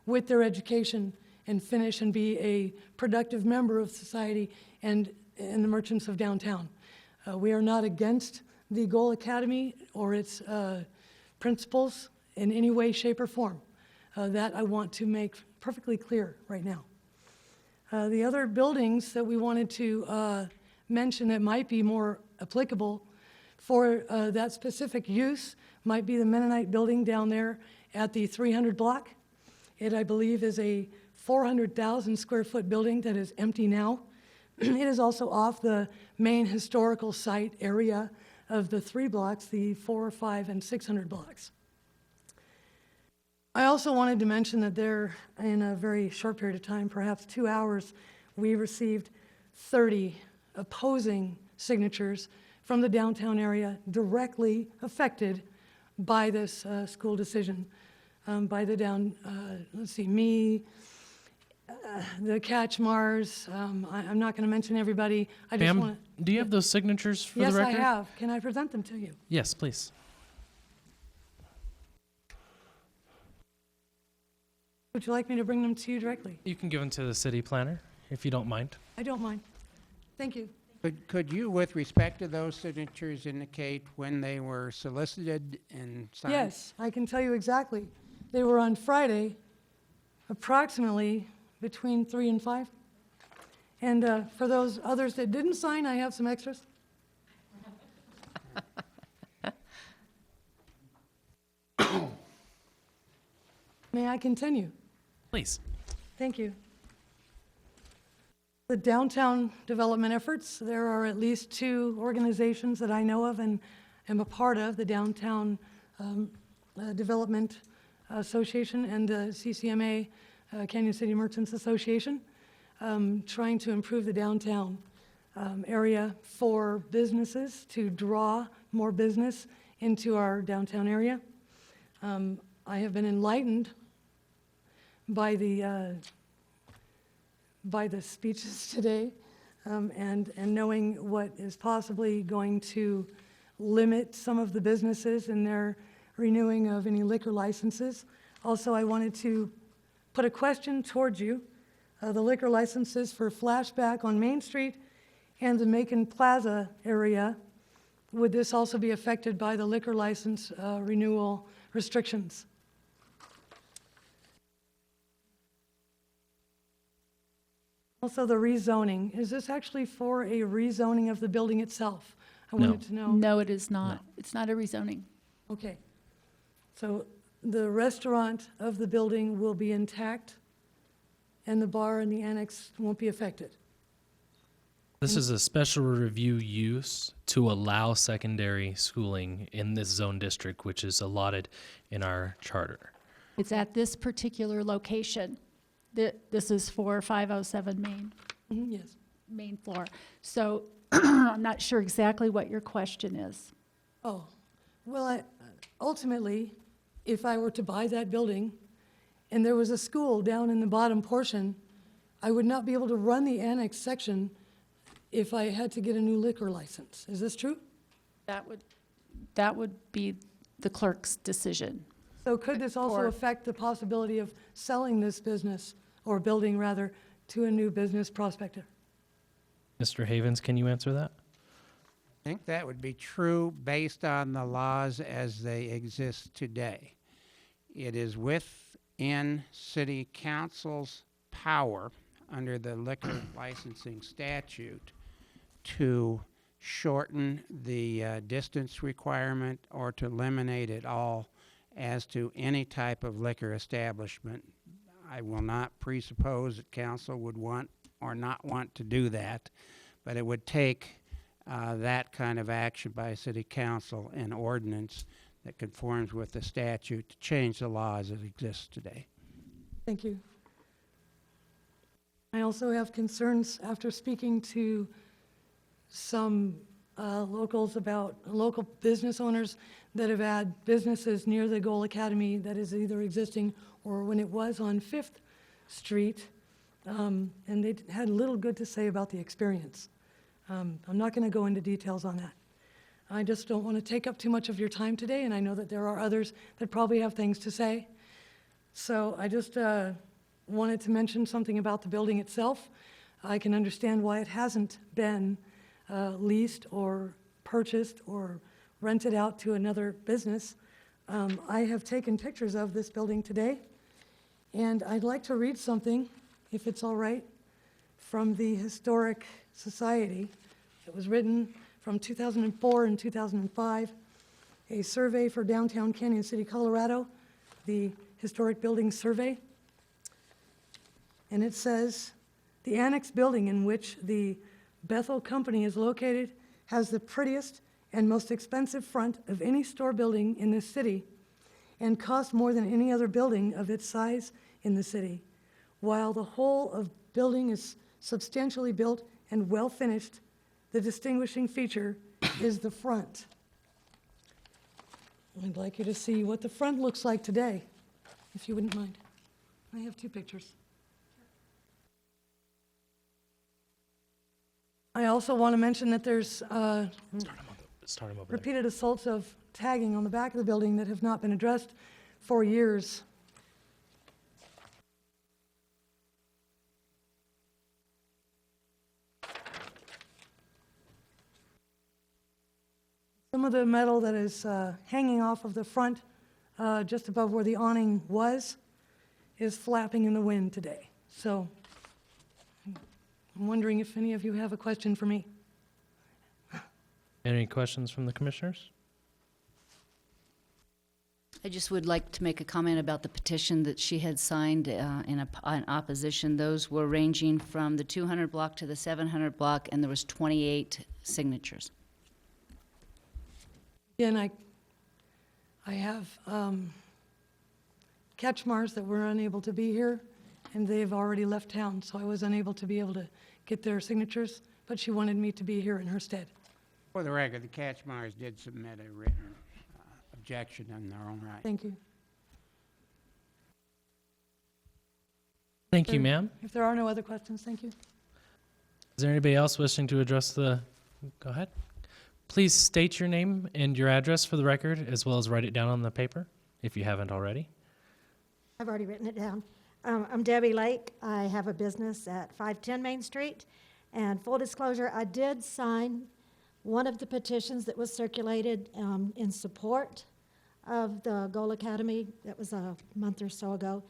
with their education and finish and be a productive member of society and the merchants of downtown. We are not against the Goal Academy or its principles in any way, shape, or form. That I want to make perfectly clear right now. The other buildings that we wanted to mention that might be more applicable for that specific use might be the Mennonite building down there at the 300 block. It, I believe, is a 400,000 square foot building that is empty now. It is also off the main historical site area of the 3 blocks, the 4, 5, and 600 blocks. I also wanted to mention that there, in a very short period of time, perhaps 2 hours, we received 30 opposing signatures from the downtown area directly affected by this school decision. By the me, the Catchmars, I'm not going to mention everybody. I just want Pam, do you have those signatures for the Yes, record? I have. Can I present them to you? Yes, please. Would you like me to bring them to you directly? You can give them to the city planner, if you don't mind. I don't mind. Thank you. Could you, with respect to those signatures, indicate when they were solicited and signed? Yes, I can tell you exactly. They were on Friday, approximately between 3 and 5. And for those others that didn't sign, I have some extras. May I continue? Please. Thank you. The downtown development efforts, there are at least 2 organizations that I know of and am a part of, the Downtown Development Association and the CCMA, Canyon City Merchants Association, trying to improve the downtown area for businesses, to draw more business into our downtown area. I have been enlightened by the speeches today, and knowing what is possibly going to limit some of the businesses in their renewing of any liquor licenses. Also, I wanted to put a question towards you. The liquor licenses for Flashback on Main Street and the Macon Plaza area, would this also be affected by the liquor license renewal restrictions? Also, the rezoning, is this actually for a rezoning of the building itself? I No. wanted to know. No, it is not. It's not a rezoning. Okay. So the restaurant of the building will be intact, and the bar and the annex won't be affected? This is a special review use to allow secondary schooling in this zone district, which is allotted in our charter. It's at this particular location. This is for 507 Main, Yes. main floor. So I'm not sure exactly what your question is. Oh, well, ultimately, if I were to buy that building and there was a school down in the bottom portion, I would not be able to run the annex section if I had to get a new liquor license. Is this true? That would be the clerk's decision. So could this also Or- affect the possibility of selling this business, or building rather, to a new business prospector? Mr. Havens, can you answer that? I think that would be true based on the laws as they exist today. It is within city council's power under the liquor licensing statute to shorten the distance requirement or to eliminate it all as to any type of liquor establishment. I will not presuppose that council would want or not want to do that, but it would take that kind of action by city council and ordinance that conforms with the statute to change the law as it exists today. Thank you. I also have concerns after speaking to some locals about local business owners that have had businesses near the Goal Academy that is either existing or when it was on Fifth Street, and they had little good to say about the experience. I'm not going to go into details on that. I just don't want to take up too much of your time today, and I know that there are others that probably have things to say. So I just wanted to mention something about the building itself. I can understand why it hasn't been leased or purchased or rented out to another business. I have taken pictures of this building today, and I'd like to read something, if it's all right, from the Historic Society. It was written from 2004 and 2005, a survey for downtown Canyon City, Colorado, the Historic Buildings Survey. And it says, the annex building in which the Bethel Company is located has the prettiest and most expensive front of any store building in this city and costs more than any other building of its size in the city. While the whole of building is substantially built and well finished, the distinguishing feature is the front. I'd like you to see what the front looks like today, if you wouldn't mind. I have two pictures. I also want to mention that there's Start him over there. repeated assaults of tagging on the back of the building that have not been addressed for years. Some of the metal that is hanging off of the front, just above where the awning was, is flapping in the wind today. So I'm wondering if any of you have a question for me. Any questions from the commissioners? I just would like to make a comment about the petition that she had signed in opposition. Those were ranging from the 200 block to the 700 block, and there was 28 signatures. Again, I have Ketchmars that were unable to be here, and they've already left town, so I was unable to be able to get their signatures, but she wanted me to be here in her stead. For the record, the Catchmires did submit a written objection in their own right. Thank you. Thank you, ma'am. If there are no other questions, thank you. Is there anybody else wishing to address the, go ahead. Please state your name and your address for the record, as well as write it down on the paper, if you haven't already. I've already written it down. I'm Debbie Lake. I have a business at 510 Main Street. And full disclosure, I did sign one of the petitions that was circulated in support of the Goal Academy. That was a month or so ago,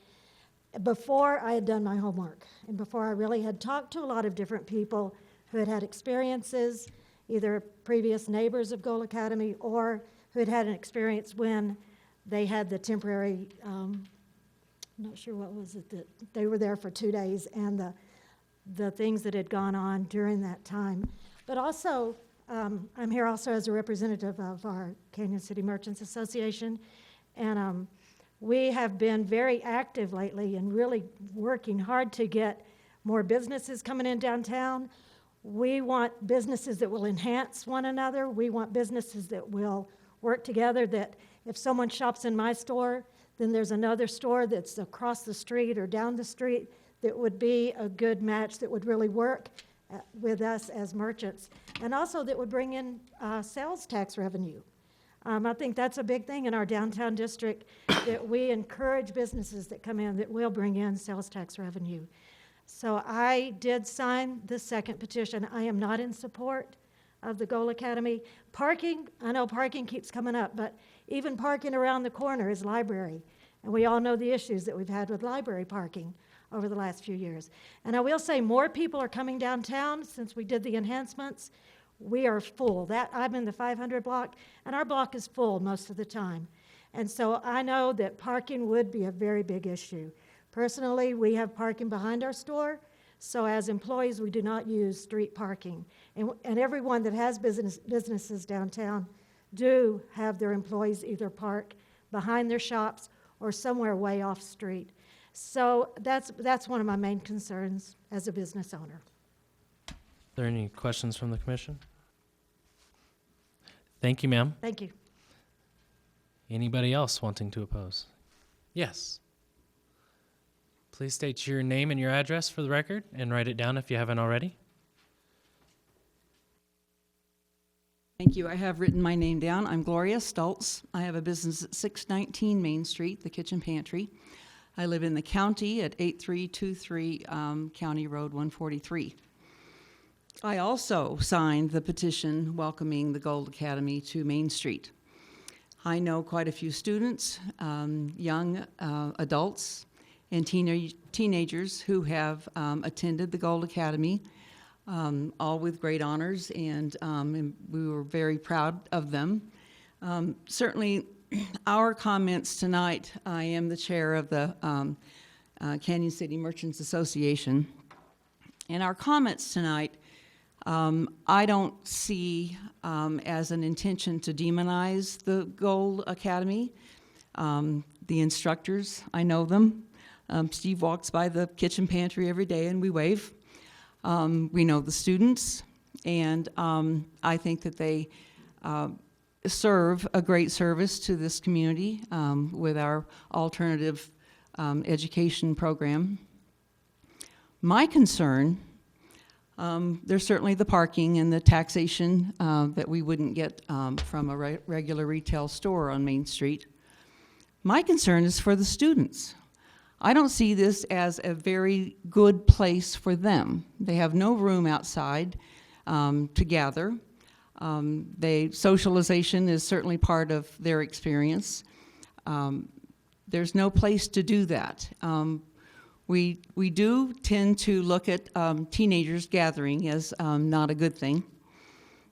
before I had done my homework and before I really had talked to a lot of different people who had had experiences, either previous neighbors of Goal Academy or who had had an experience when they had the temporary, I'm not sure what was it, that they were there for 2 days, and the things that had gone on during that time. But also, I'm here also as a representative of our Canyon City Merchants Association, and we have been very active lately and really working hard to get more businesses coming in downtown. We want businesses that will enhance one another. We want businesses that will work together, that if someone shops in my store, then there's another store that's across the street or down the street that would be a good match, that would really work with us as merchants, and also that would bring in sales tax revenue. I think that's a big thing in our downtown district, that we encourage businesses that come in that will bring in sales tax revenue. So I did sign the second petition. I am not in support of the Goal Academy. Parking, I know parking keeps coming up, but even parking around the corner is library. And we all know the issues that we've had with library parking over the last few years. And I will say more people are coming downtown since we did the enhancements. We are full. I'm in the 500 block, and our block is full most of the time. And so I know that parking would be a very big issue. Personally, we have parking behind our store, so as employees, we do not use street parking. And everyone that has businesses downtown do have their employees either park behind their shops or somewhere way off street. So that's one of my main concerns as a business owner. Are there any questions from the commission? Thank you, ma'am. Thank you. Anybody else wanting to oppose? Yes. Please state your name and your address for the record and write it down if you haven't already. Thank you. I have written my name down. I'm Gloria Stultz. I have a business at 619 Main Street, the Kitchen Pantry. I live in the county at 8323 County Road 143. I also signed the petition welcoming the Gold Academy to Main Street. I know quite a few students, young adults, and teenagers who have attended the Gold Academy, all with great honors, and we were very proud of them. Certainly, our comments tonight, I am the chair of the Canyon City Merchants Association, and our comments tonight, I don't see as an intention to demonize the Gold Academy. The instructors, I know them. Steve walks by the kitchen pantry every day and we wave. We know the students, and I think that they serve a great service to this community with our alternative education program. My concern, there's certainly the parking and the taxation that we wouldn't get from a regular retail store on Main Street. My concern is for the students. I don't see this as a very good place for them. They have no room outside to gather. Socialization is certainly part of their experience. There's no place to do that. We do tend to look at teenagers gathering as not a good thing.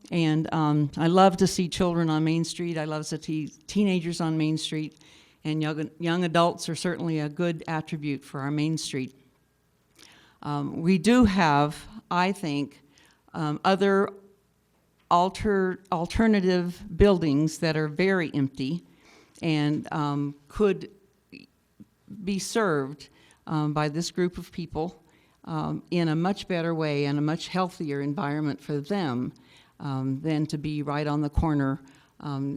And I love to see children on Main Street. I love to see teenagers on Main Street. And young adults are certainly a good attribute for our Main Street. We do have, I think, other alternative buildings that are very empty and could be served by this group of people in a much better way and a much healthier environment for them than to be right on the corner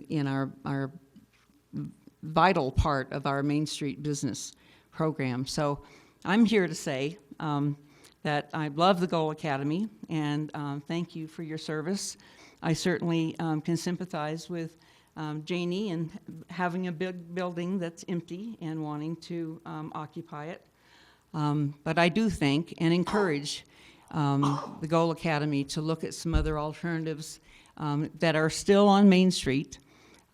in our vital part of our Main Street business program. So I'm here to say that I love the Goal Academy, and thank you for your service. I certainly can sympathize with Janie and having a big building that's empty and wanting to occupy it. But I do think and encourage the Goal Academy to look at some other alternatives that are still on Main Street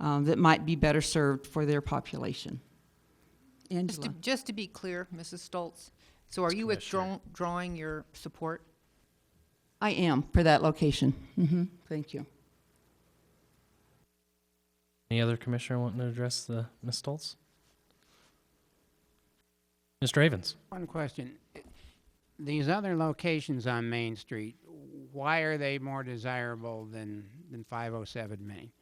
that might be better served for their population. Angela. Just to be clear, Mrs. Stoltz, so are you withdrawing your support? I am for that location. Thank you. Any other commissioner wanting to address Ms. Stoltz? Mr. Avens. One question. These other locations on Main Street, why are they more desirable than 507 Main?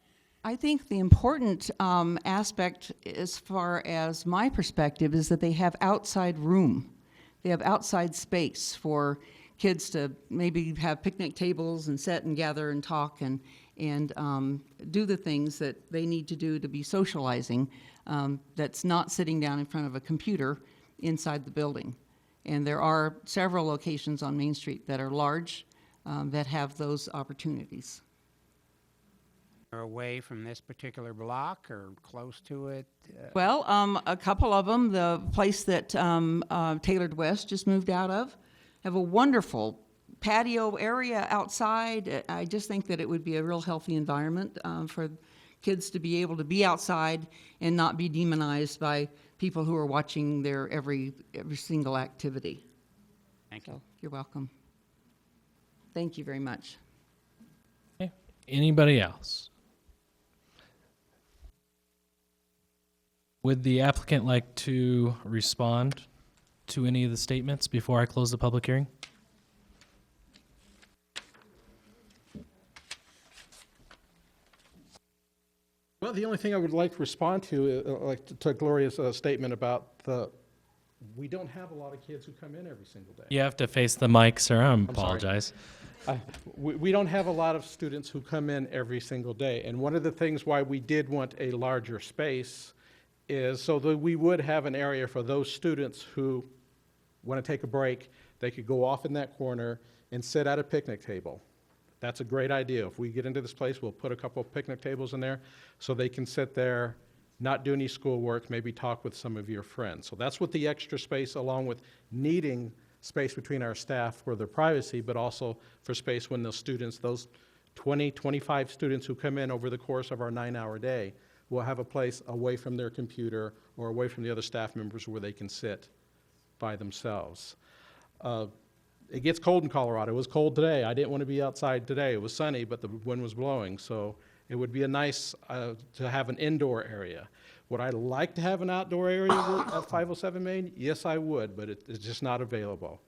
I think the important aspect, as far as my perspective, is that they have outside room. They have outside space for kids to maybe have picnic tables and sit and gather and talk and do the things that they need to do to be socializing. That's not sitting down in front of a computer inside the building. And there are several locations on Main Street that are large that have those opportunities. Or away from this particular block or close to it? Well, a couple of them, the place that Tailored West just moved out of, have a wonderful patio area outside. I just think that it would be a real healthy environment for kids to be able to be outside and not be demonized by people who are watching their every single activity. Thank you. So, you're welcome. Thank you very much. Okay. Anybody else? Would the applicant like to respond to any of the statements before I close the public hearing? Well, the only thing I would like to respond to, to Gloria's statement about we don't have a lot of kids who come in every single day. You have to face the mic, sir. I sorry. apologize. We don't have a lot of students who come in every single day. And one of the things why we did want a larger space is so that we would have an area for those students who want to take a break. They could go off in that corner and sit at a picnic table. That's a great idea. If we get into this place, we'll put a couple of picnic tables in there so they can sit there, not do any schoolwork, maybe talk with some of your friends. So that's what the extra space, along with needing space between our staff for their privacy, but also for space when those students, those 20, 25 students who come in over the course of our 9-hour day, will have a place away from their computer or away from the other staff members where they can sit by themselves. It gets cold in Colorado. It was cold today. I didn't want to be outside today. It was sunny, but the wind was blowing. So it would be a nice to have an indoor area. Would I like to have an outdoor area at 507 Main? Yes, I would, but it's just not available.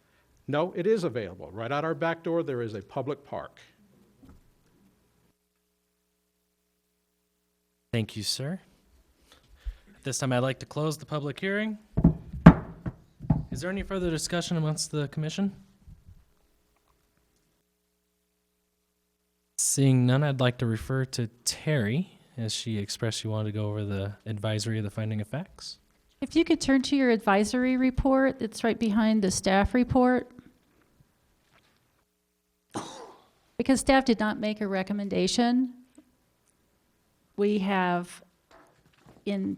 No, it is available. Right out our back door, there is a public park. Thank you, sir. At this time, I'd like to close the public hearing. Is there any further discussion amongst the commission? Seeing none, I'd like to refer to Terry, as she expressed she wanted to go over the advisory of the finding of facts. If you could turn to your advisory report, it's right behind the staff report. Because staff did not make a recommendation, we have in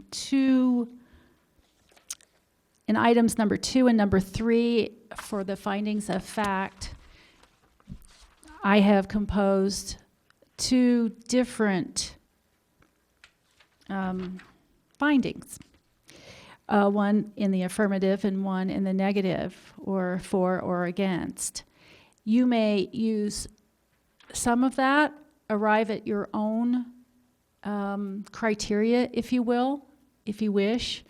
items number 2 and number 3 for the findings of fact, I have composed 2 different findings. One in the affirmative and one in the negative, or for or against. You may use some of that, arrive at your own criteria, if you will, if you wish.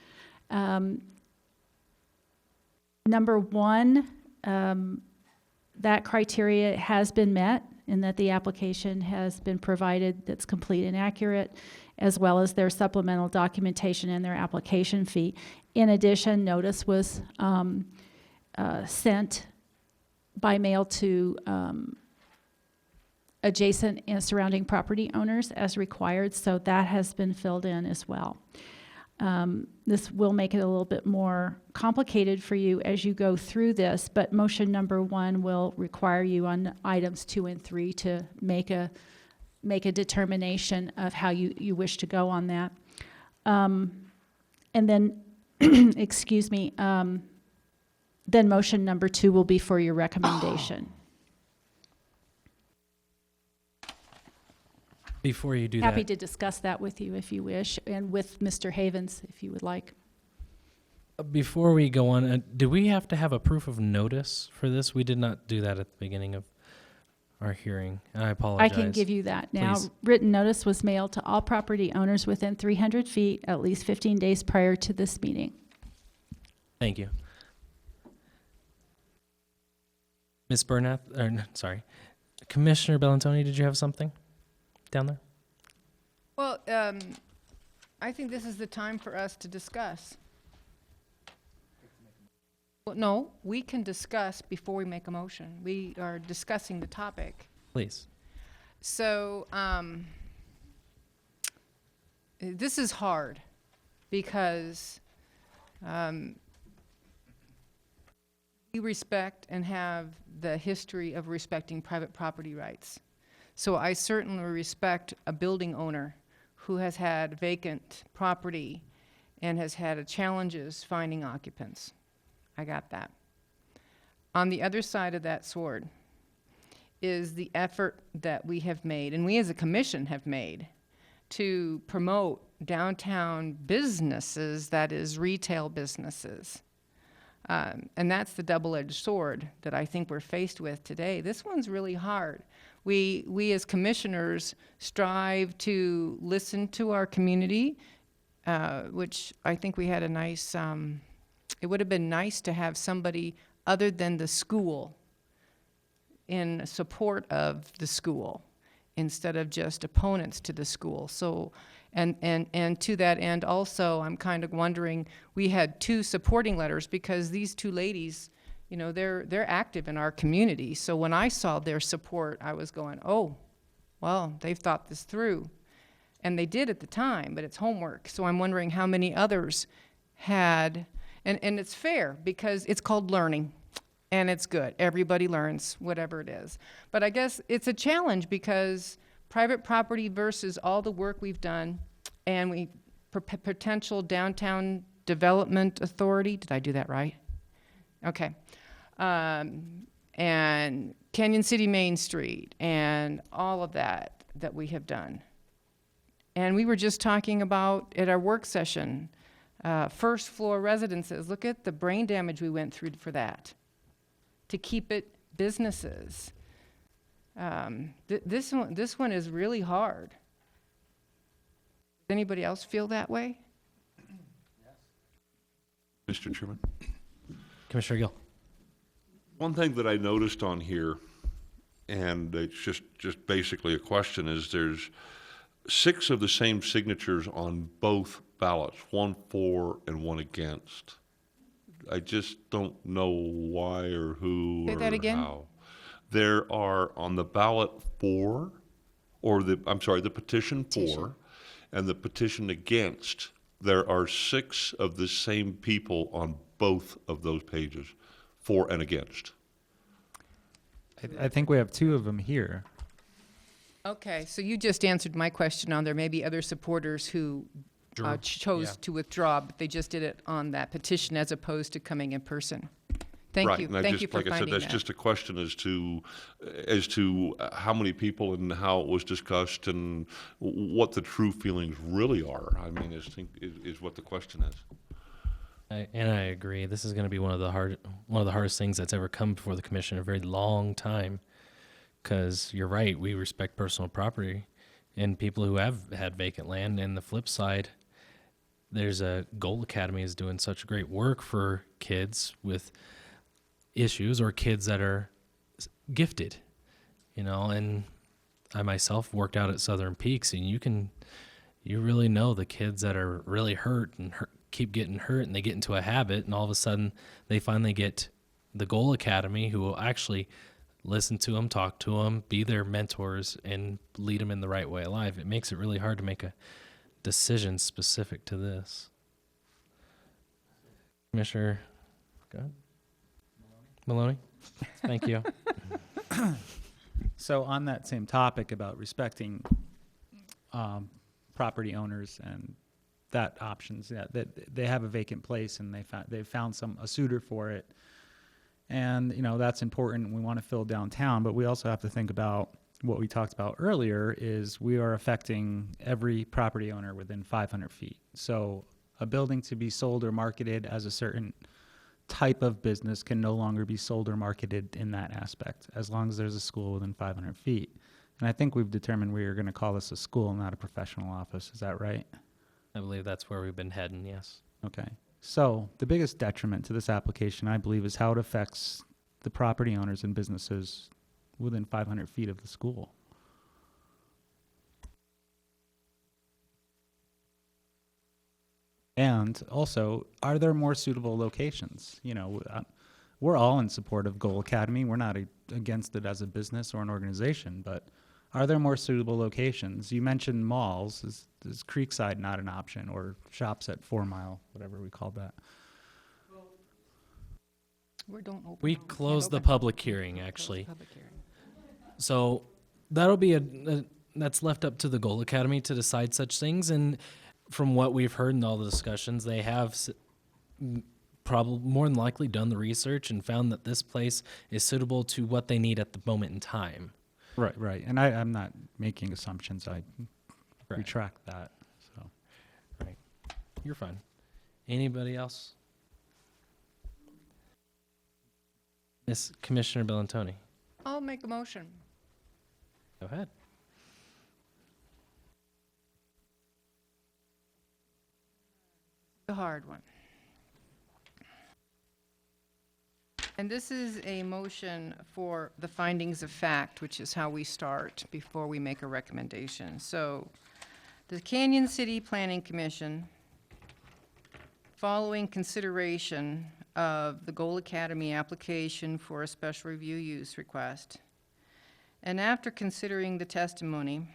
Number 1, that criteria has been met in that the application has been provided that's complete and accurate, as well as their supplemental documentation and their application fee. In addition, notice was sent by mail to adjacent and surrounding property owners as required, so that has been filled in as well. This will make it a little bit more complicated for you as you go through this, but motion number 1 will require you on items 2 and 3 to make a determination of how you wish to go on that. And then, excuse me, then motion number 2 will be for your recommendation. Before you do Happy that, to discuss that with you if you wish, and with Mr. Havens if you would like. before we go on, do we have to have a proof of notice for this? We did not do that at the beginning of our hearing. I apologize. I can give you that now. Please. Written notice was mailed to all property owners within 300 feet at least 15 days prior to this meeting. Thank you. Ms. Bernath, sorry. Commissioner Bellantoni, did you have something down there? Well, I think this is the time for us to discuss. Well, no, we can discuss before we make a motion. We are discussing the topic. Please. So, this is hard because we respect and have the history of respecting private property rights. So I certainly respect a building owner who has had vacant property and has had challenges finding occupants. I got that. On the other side of that sword is the effort that we have made, and we as a commission have made, to promote downtown businesses, that is retail businesses. And that's the double-edged sword that I think we're faced with today. This one's really hard. We as commissioners strive to listen to our community, which I think we had a nice, it would have been nice to have somebody other than the school in support of the school instead of just opponents to the school. So, and to that end also, I'm kind of wondering, we had 2 supporting letters because these 2 ladies, you know, they're active in our community. So when I saw their support, I was going, oh, well, they've thought this through. And they did at the time, but it's homework. So I'm wondering how many others had, and it's fair because it's called learning. And it's good. Everybody learns, whatever it is. But I guess it's a challenge because private property versus all the work we've done and potential downtown development authority. Did I do that right? Okay. And Canyon City Main Street and all of that we have done. And we were just talking about at our work session, first floor residences. Look at the brain damage we went through for that. To keep it businesses. This one is really hard. Does anybody else feel that way? Mr. Chairman? Commissioner Gill. One thing that I noticed on here, and it's just basically a question, is there's 6 of the same signatures on both ballots, 1 for and 1 against. I just don't know why or who Say or that again? how. There are on the ballot for, or the petition for, and the petition against. There are 6 of the same people on both of those pages, for and against. I think we have 2 of them here. Okay, so you just answered my question on there may be other supporters who chose to withdraw, but they just did it on that petition as opposed to coming in person. Thank Right, you. and I Thank just, you for like I said, finding that's that. just a question as to how many people and how it was discussed and what the true feelings really are. I mean, is what the question is. And I agree. This is going to be one of the hardest things that's ever come before the commission in a very long time. Because you're right, we respect personal property and people who have had vacant land. And the flip side, there's a Gold Academy is doing such great work for kids with issues or kids that are gifted, you know. And I myself worked out at Southern Peaks, and you really know the kids that are really hurt and keep getting hurt, and they get into a habit, and all of a sudden they finally get the Gold Academy who will actually listen to them, talk to them, be their mentors, and lead them in the right way of life. It makes it really hard to make a decision specific to this. Commissioner, go ahead. Maloney? Thank you. So on that same topic about respecting property owners and that options, that they have a vacant place and they found a suitor for it, and you know that's important. We want to fill downtown, but we also have to think about what we talked about earlier. Is we are affecting every property owner within 500 feet. So a building to be sold or marketed as a certain type of business can no longer be sold or marketed in that aspect, as long as there's a school within 500 feet. And I think we've determined we are going to call this a school, not a professional office. Is that right? I believe that's where we've been heading, yes. Okay. So the biggest detriment to this application, I believe, is how it affects the property owners and businesses within 500 feet of the school. And also, are there more suitable locations? You know, we're all in support of Gold Academy. We're not against it as a business or an organization, but are there more suitable locations? You mentioned malls. Is Creekside not an option, or shops at 4 Mile, whatever we call that? We don't open. We closed the public hearing, actually. So that'll be that's left up to the Goal Academy to decide such things. And from what we've heard in all the discussions, they have probably more than likely done the research and found that this place is suitable to what they need at the moment in time. Right, right. And I'm not making assumptions. I retract that, so. Right. You're fine. Anybody else? Miss Commissioner Bellantoni, I'll make a motion. go ahead. The hard one. And this is a motion for the findings of fact, which is how we start before we make a recommendation. So, the Canyon City Planning Commission, following consideration of the Goal Academy application for a special review use request, and after considering the testimony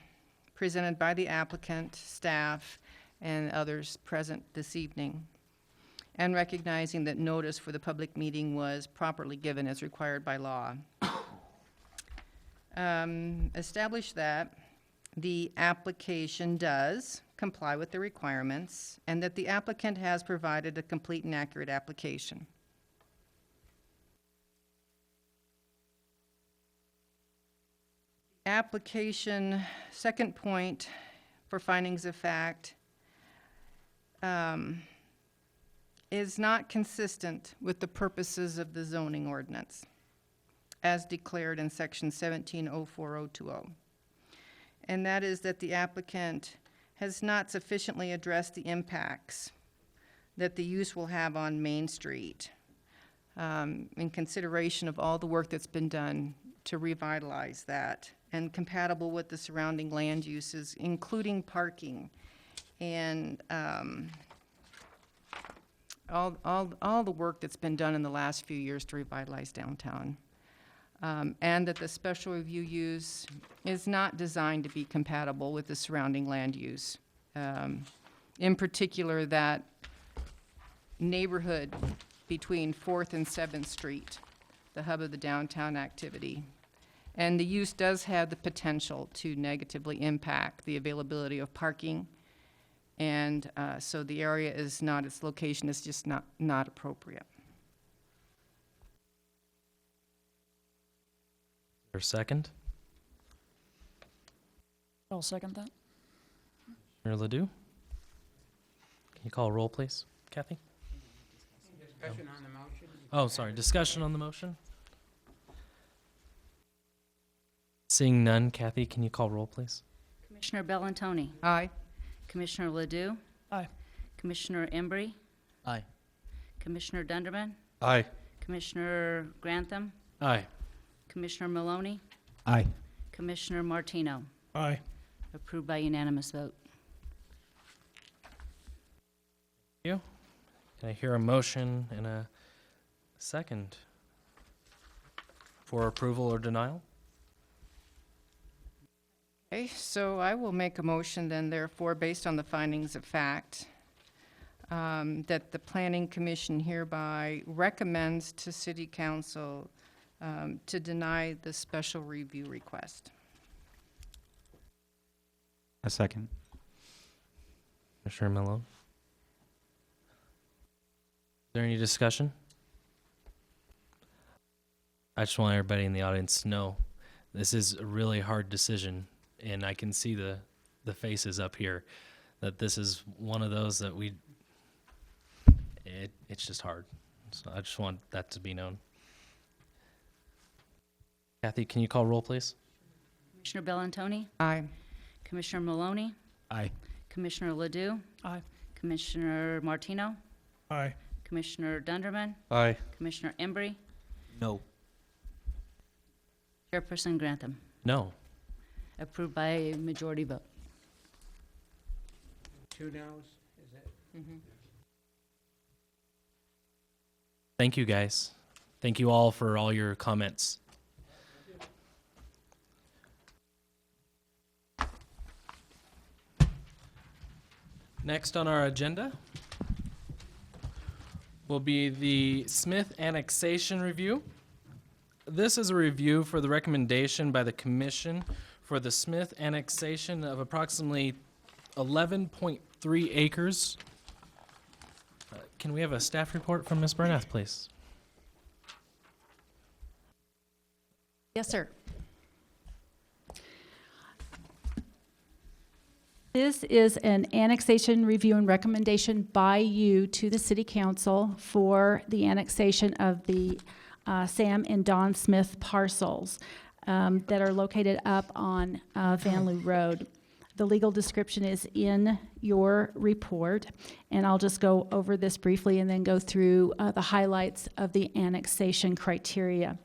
presented by the applicant, staff, and others present this evening, and recognizing that notice for the public meeting was properly given as required by law, establish that the application does comply with the requirements and that the applicant has provided a complete and accurate application. Application, second point for findings of fact, is not consistent with the purposes of the zoning ordinance as declared in section 1704-020. And that is that the applicant has not sufficiently addressed the impacts that the use will have on Main Street in consideration of all the work that's been done to revitalize that and compatible with the surrounding land uses, including parking and all the work that's been done in the last few years to revitalize downtown. And that the special review use is not designed to be compatible with the surrounding land use. In particular, that neighborhood between 4th and 7th Street, the hub of the downtown activity. And the use does have the potential to negatively impact the availability of parking. And so the area is not, its location is just not appropriate. For a second, I'll second that. Mayor Ledoux. Can you call a roll, please, Kathy? Discussion on the motion? Oh, sorry, discussion on the motion? Seeing none, Kathy, can you call roll, please? Commissioner Bellantoni. Aye. Commissioner Ledoux. Aye. Commissioner Embry. Aye. Commissioner Dunderman. Aye. Commissioner Grantham. Aye. Commissioner Maloney. Aye. Commissioner Martino. Aye. Approved by unanimous vote. Thank you. Can I hear a motion and a second for approval or denial? Okay, so I will make a motion then, therefore, based on the findings of fact, that the Planning Commission hereby recommends to City Council to deny the special review request. A second. Commissioner Malone? Is there any discussion? I just want everybody in the audience to know this is a really hard decision, and I can see the faces up here, that this is one of those that it's just hard. So I just want that to be known. Kathy, can you call roll, please? Commissioner Bellantoni. Aye. Commissioner Maloney. Aye. Commissioner Ledoux. Aye. Commissioner Martino. Aye. Commissioner Dunderman. Aye. Commissioner Embry. No. Chairperson Grantham. No. Approved by a majority vote. 2 noes, is that? Thank you, guys. Thank you all for all your comments. Next on our agenda will be the Smith Annexation Review. This is a review for the recommendation by the Commission for the Smith annexation of approximately 11.3 acres. Can we have a staff report from Ms. Bernath, please? Yes, sir. This is an annexation review and recommendation by you to the city council for the annexation of the Sam and Don Smith parcels that are located up on Van Loo Road. The legal description is in your report, and I'll just go over this briefly and then go through the highlights of the annexation criteria.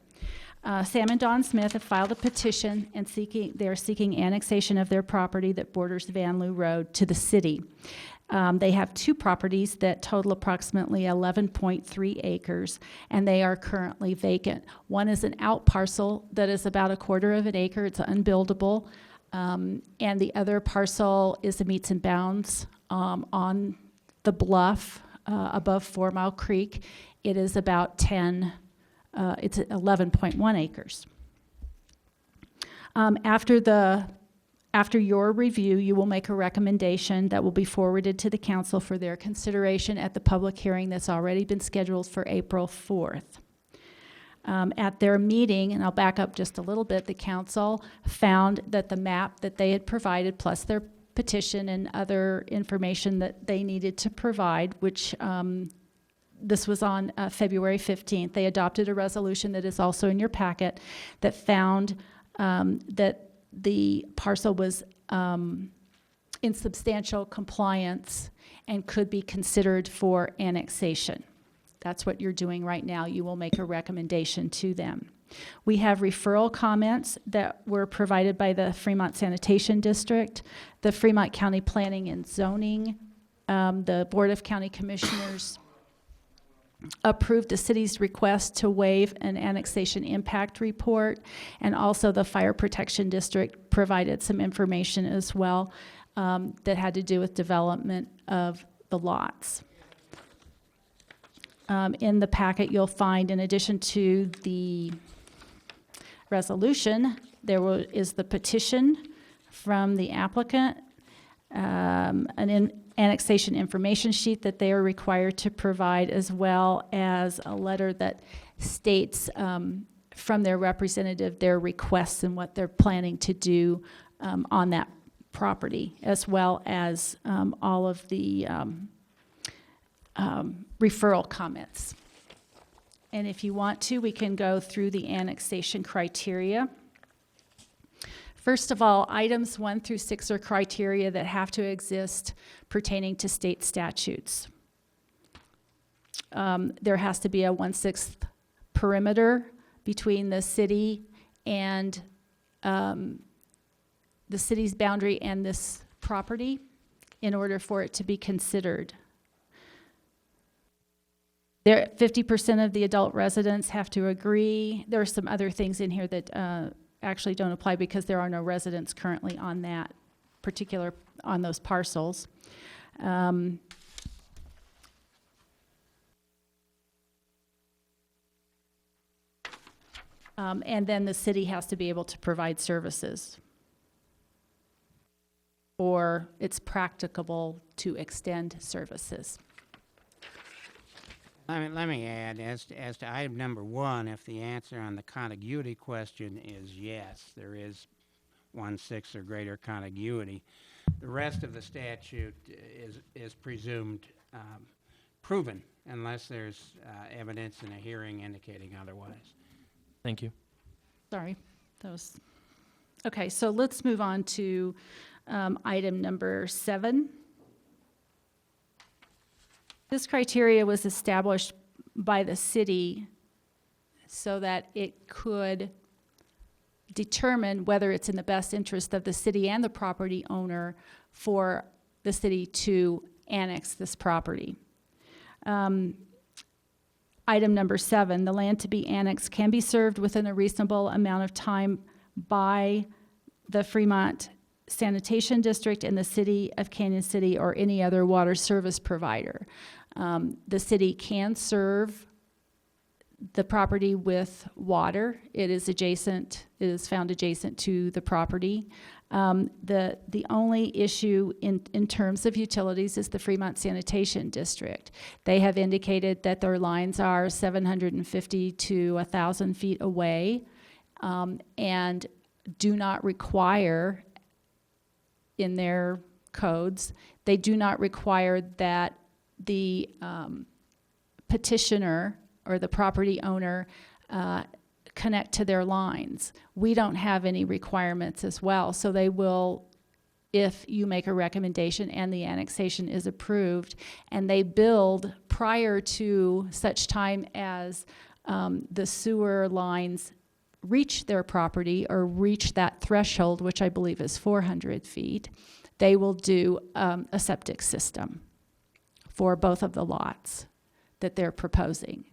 Sam and Don Smith have filed a petition and they're seeking annexation of their property that borders Van Loo Road to the city. They have two properties that total approximately 11.3 acres, and they are currently vacant. One is an out parcel that is about 1/4 of an acre. It's unbuildable. And the other parcel is a meets and bounds on the bluff above 4 Mile Creek. It is about it's 11.1 acres. After your review, you will make a recommendation that will be forwarded to the council for their consideration at the public hearing that's already been scheduled for April 4th. At their meeting, and I'll back up just a little bit, the council found that the map that they had provided, plus their petition and other information that they needed to provide, which this was on February 15th. They adopted a resolution that is also in your packet that found that the parcel was in substantial compliance and could be considered for annexation. That's what you're doing right now. You will make a recommendation to them. We have referral comments that were provided by the Fremont Sanitation District, the Fremont County Planning and Zoning, the Board of County Commissioners approved the city's request to waive an annexation impact report, and also the Fire Protection District provided some information as well that had to do with development of the lots. In the packet, you'll find, in addition to the resolution, is the petition from the applicant, an annexation information sheet that they are required to provide, as well as a letter that states from their representative their requests and what they're planning to do on that property, as well as all of the referral comments. And if you want to, we can go through the annexation criteria. First of all, items 1 through 6 are criteria that have to exist pertaining to state statutes. There has to be a 1/6 perimeter between the city and the city's boundary and this property in order for it to be considered. 50% of the adult residents have to agree. There are some other things in here that actually don't apply because there are no residents currently on on those parcels. And then the city has to be able to provide services, or it's practicable to extend services. Let me add, as to item number 1, if the answer on the contiguity question is yes, there is 1/6 or greater contiguity, the rest of the statute is presumed proven unless there's evidence in a hearing indicating otherwise. Thank you. Sorry, that was, okay, so let's move on to item number 7. This criteria was established by the city so that it could determine whether it's in the best interest of the city and the property owner for the city to annex this property. Item number 7, the land to be annexed can be served within a reasonable amount of time by the Fremont Sanitation District and the City of Canyon City or any other water service provider. The city can serve the property with water. It is adjacent, it is found adjacent to the property. The only issue in terms of utilities is the Fremont Sanitation District. They have indicated that their lines are 750 to 1,000 feet away, and do not require, in their codes, they do not require that the petitioner or the property owner connect to their lines. We don't have any requirements as well, so they will, if you make a recommendation and the annexation is approved, and they build prior to such time as the sewer lines reach their property or reach that threshold, which I believe is 400 feet, they will do a septic system for both of the lots that they're proposing.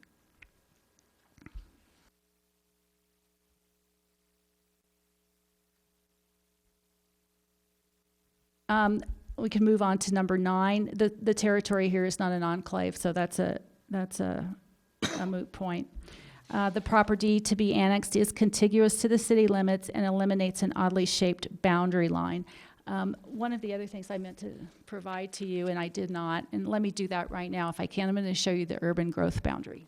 We can move on to number 9. The territory here is not an enclave, so that's a moot point. The property to be annexed is contiguous to the city limits and eliminates an oddly shaped boundary line. One of the other things I meant to provide to you, and I did not, and let me do that right now if I can. I'm going to show you the urban growth boundary.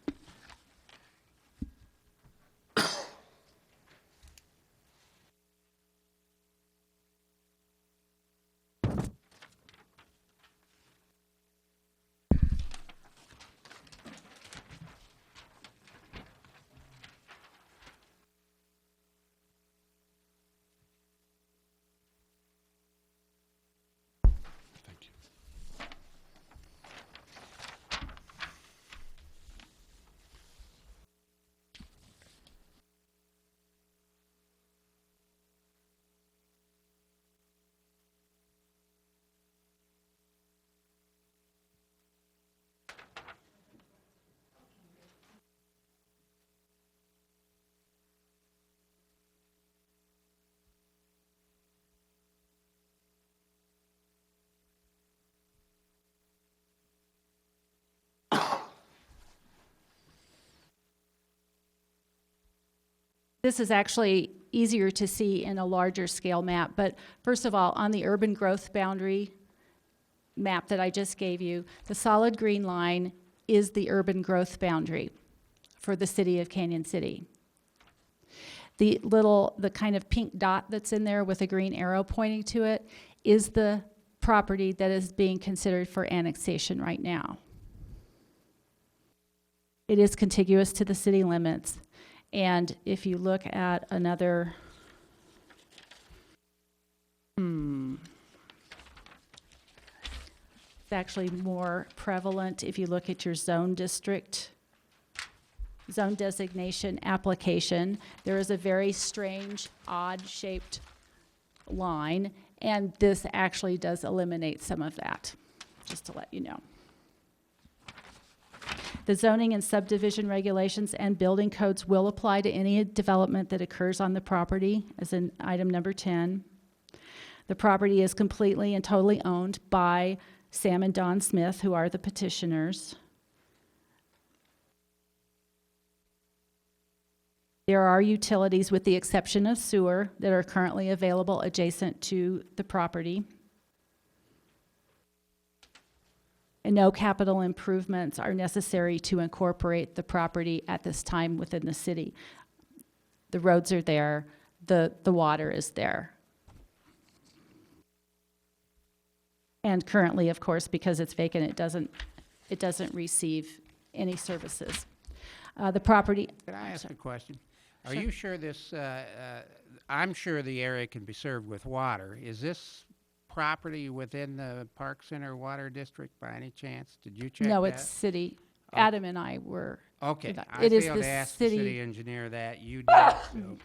This is actually easier to see in a larger scale map, but first of all, on the urban growth boundary map that I just gave you, the solid green line is the urban growth boundary for the city of Canyon City. The kind of pink dot that's in there with a green arrow pointing to it is the property that is being considered for annexation right now. It is contiguous to the city limits. And if you look at another, it's actually more prevalent if you look at your zone district, zone designation application. There is a very strange, odd-shaped line, and this actually does eliminate some of that, just to let you know. The zoning and subdivision regulations and building codes will apply to any development that occurs on the property, as in item number 10. The property is completely and totally owned by Sam and Don Smith, who are the petitioners. There are utilities, with the exception of sewer, that are currently available adjacent to the property. And no capital improvements are necessary to incorporate the property at this time within the city. The roads are there, the water is there. And currently, of course, because it's vacant, it doesn't receive any services. The property. Can I ask a question? Are you sure this, I'm sure the area can be served with water. Is this property within the Park Center Water District by any chance? Did you check that? No, it's city. Oh. Adam and I were. Okay, It I is failed the to ask the city. city engineer that. You did, so.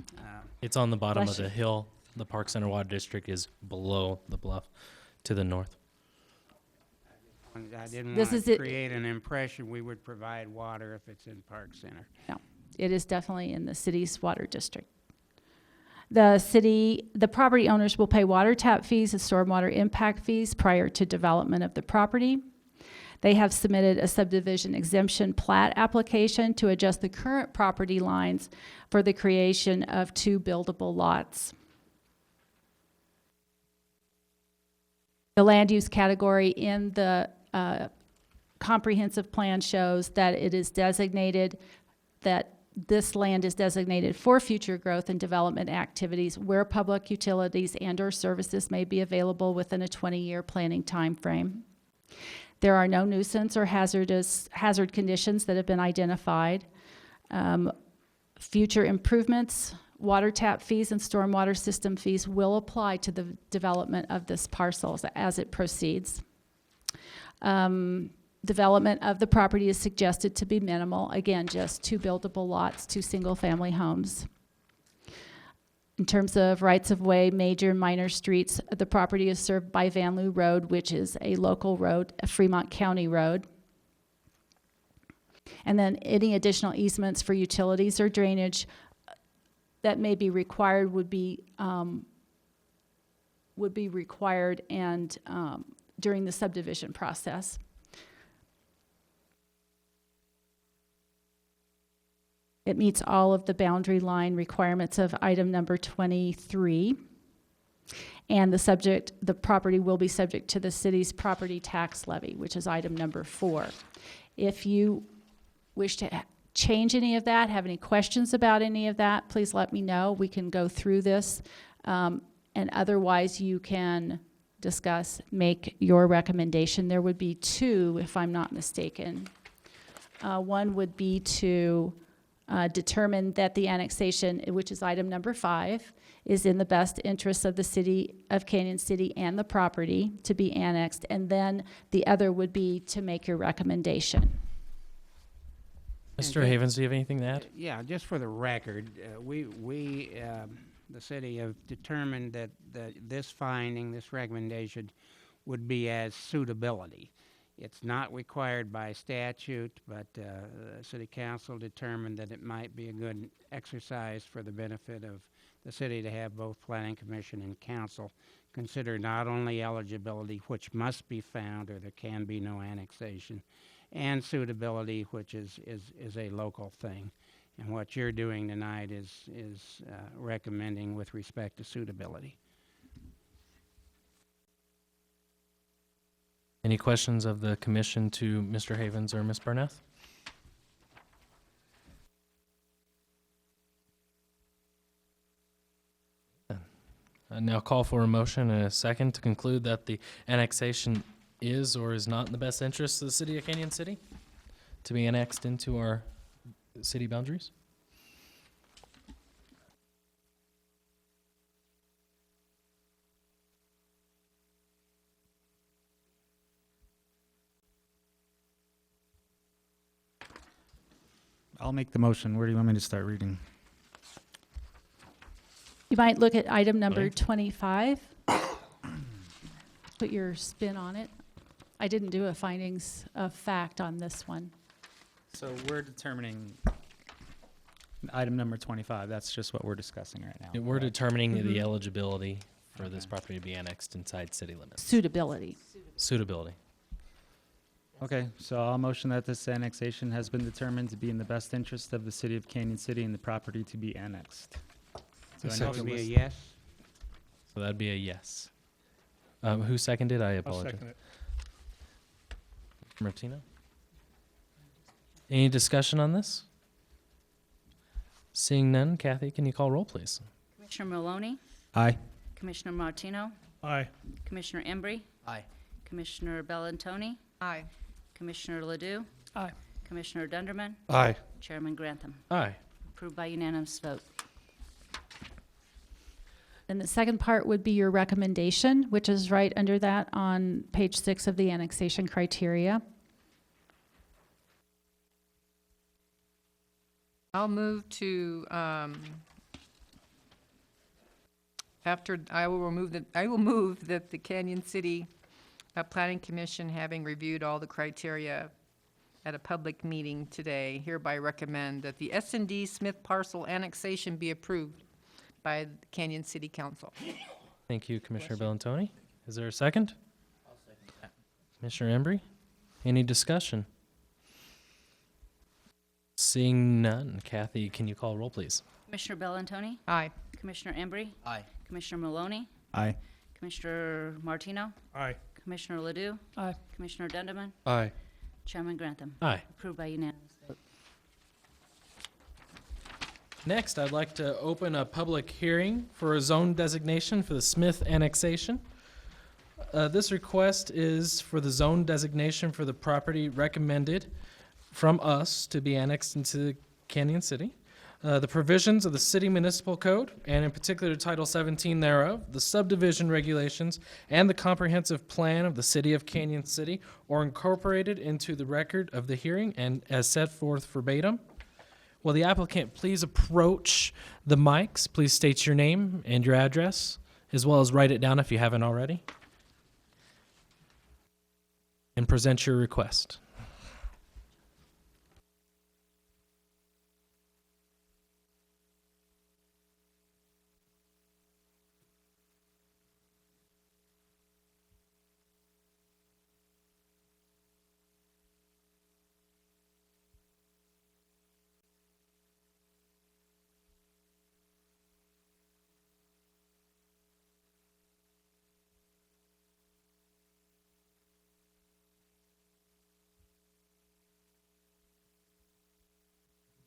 It's on the bottom Bless of the you. hill. The Park Center Water District is below the bluff to the north. I didn't This want is to it. create an impression we would provide water if it's in Park Center. No, it is definitely in the city's water district. The property owners will pay water tap fees and stormwater impact fees prior to development of the property. They have submitted a subdivision exemption plat application to adjust the current property lines for the creation of 2 buildable lots. The land use category in the comprehensive plan shows that it is designated, that this land is designated for future growth and development activities where public utilities and/or services may be available within a 20-year planning timeframe. There are no nuisance or hazard conditions that have been identified. Future improvements, water tap fees and stormwater system fees will apply to the development of this parcel as it proceeds. Development of the property is suggested to be minimal. Again, just 2 buildable lots, 2 single-family homes. In terms of rights-of-way, major and minor streets, the property is served by Vanlue Road, which is a local road, a Fremont County road. And then any additional easements for utilities or drainage that may be required would be required and during the subdivision process. It meets all of the boundary line requirements of item number 23. And the property will be subject to the city's property tax levy, which is item number 4. If you wish to change any of that, have any questions about any of that, please let me know. We can go through this. And otherwise, you can discuss, make your recommendation. There would be 2, if I'm not mistaken. One would be to determine that the annexation, which is item number 5, is in the best interest of the city of Canyon City and the property to be annexed. And then the other would be to make your recommendation. Mr. Havens, do you have anything to add? Yeah, just for the record, the city have determined that this finding, this recommendation, would be as suitability. It's not required by statute, but the city council determined that it might be a good exercise for the benefit of the city to have both planning commission and council consider not only eligibility, which must be found or there can be no annexation, and suitability, which is a local thing. And what you're doing tonight is recommending with respect to suitability. Any questions of the commission to Mr. Havens or Ms. Bernath? I now call for a motion and a second to conclude that the annexation is or is not in the best interest of the city of Canyon City to be annexed into our city boundaries. I'll make the motion. Where do you want me to start reading? You might look at item number 25. Put your spin on it. I didn't do a findings of fact on this one. So we're determining item number 25. That's just what we're discussing right now. We're determining the eligibility for this property to be annexed inside city limits. Suitability. Suitability. Okay, so I'll motion that this annexation has been determined to be in the best interest of the city of Canyon City and the property to be annexed. Do I So need it to would be a list- yes? So that'd be a yes. Who seconded? I I'll apologize. second it. Martino? Any discussion on this? Seeing none, Kathy, can you call roll, please? Commissioner Maloney, Aye. Commissioner Martino, Aye. Commissioner Embry, Aye. Commissioner Bellantoni, Aye. Commissioner Ledoux, Aye. Commissioner Dunderman, Aye. Chairman Grantham. Aye. Approved by unanimous vote. And the second part would be your recommendation, which is right under that on page 6 of the annexation criteria. I'll move to, I will move that the Canyon City Planning Commission, having reviewed all the criteria at a public meeting today, hereby recommend that the S&D Smith parcel annexation be approved by the Canyon City Council. Thank you, Commissioner Bellantoni. Is there a second? I'll second that. Commissioner Embry? Any discussion? Seeing none. Kathy, can you call roll, please? Commissioner Bellantoni? Aye. Commissioner Embry? Aye. Commissioner Maloney? Aye. Commissioner Martino? Aye. Commissioner Ledoux? Aye. Commissioner Dendeman? Aye. Chairman Grantham? Aye. Approved by unanimous vote. Next, I'd like to open a public hearing for a zone designation for the Smith annexation. This request is for the zone designation for the property recommended from us to be annexed into Canyon City. The provisions of the city municipal code, and in particular Title 17 thereof, the subdivision regulations, and the comprehensive plan of the city of Canyon City are incorporated into the record of the hearing and as set forth verbatim. Will the applicant please approach the mics? Please state your name and your address, as well as write it down if you haven't already, and present your request.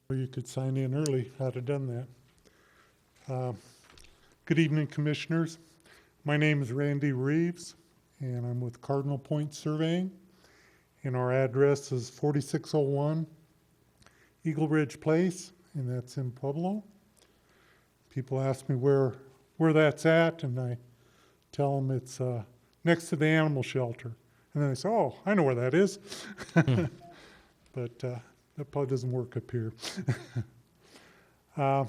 Well, you could sign in early, I'd have done that. Good evening, Commissioners. My name is Randy Reeves, and I'm with Cardinal Point Surveying, and our address is 4601 Eagle Ridge Place, and that's in Pueblo. People ask me where that's at, and I tell them it's next to the animal shelter. And then they say, oh, I know where that is. But that probably doesn't work up here. Like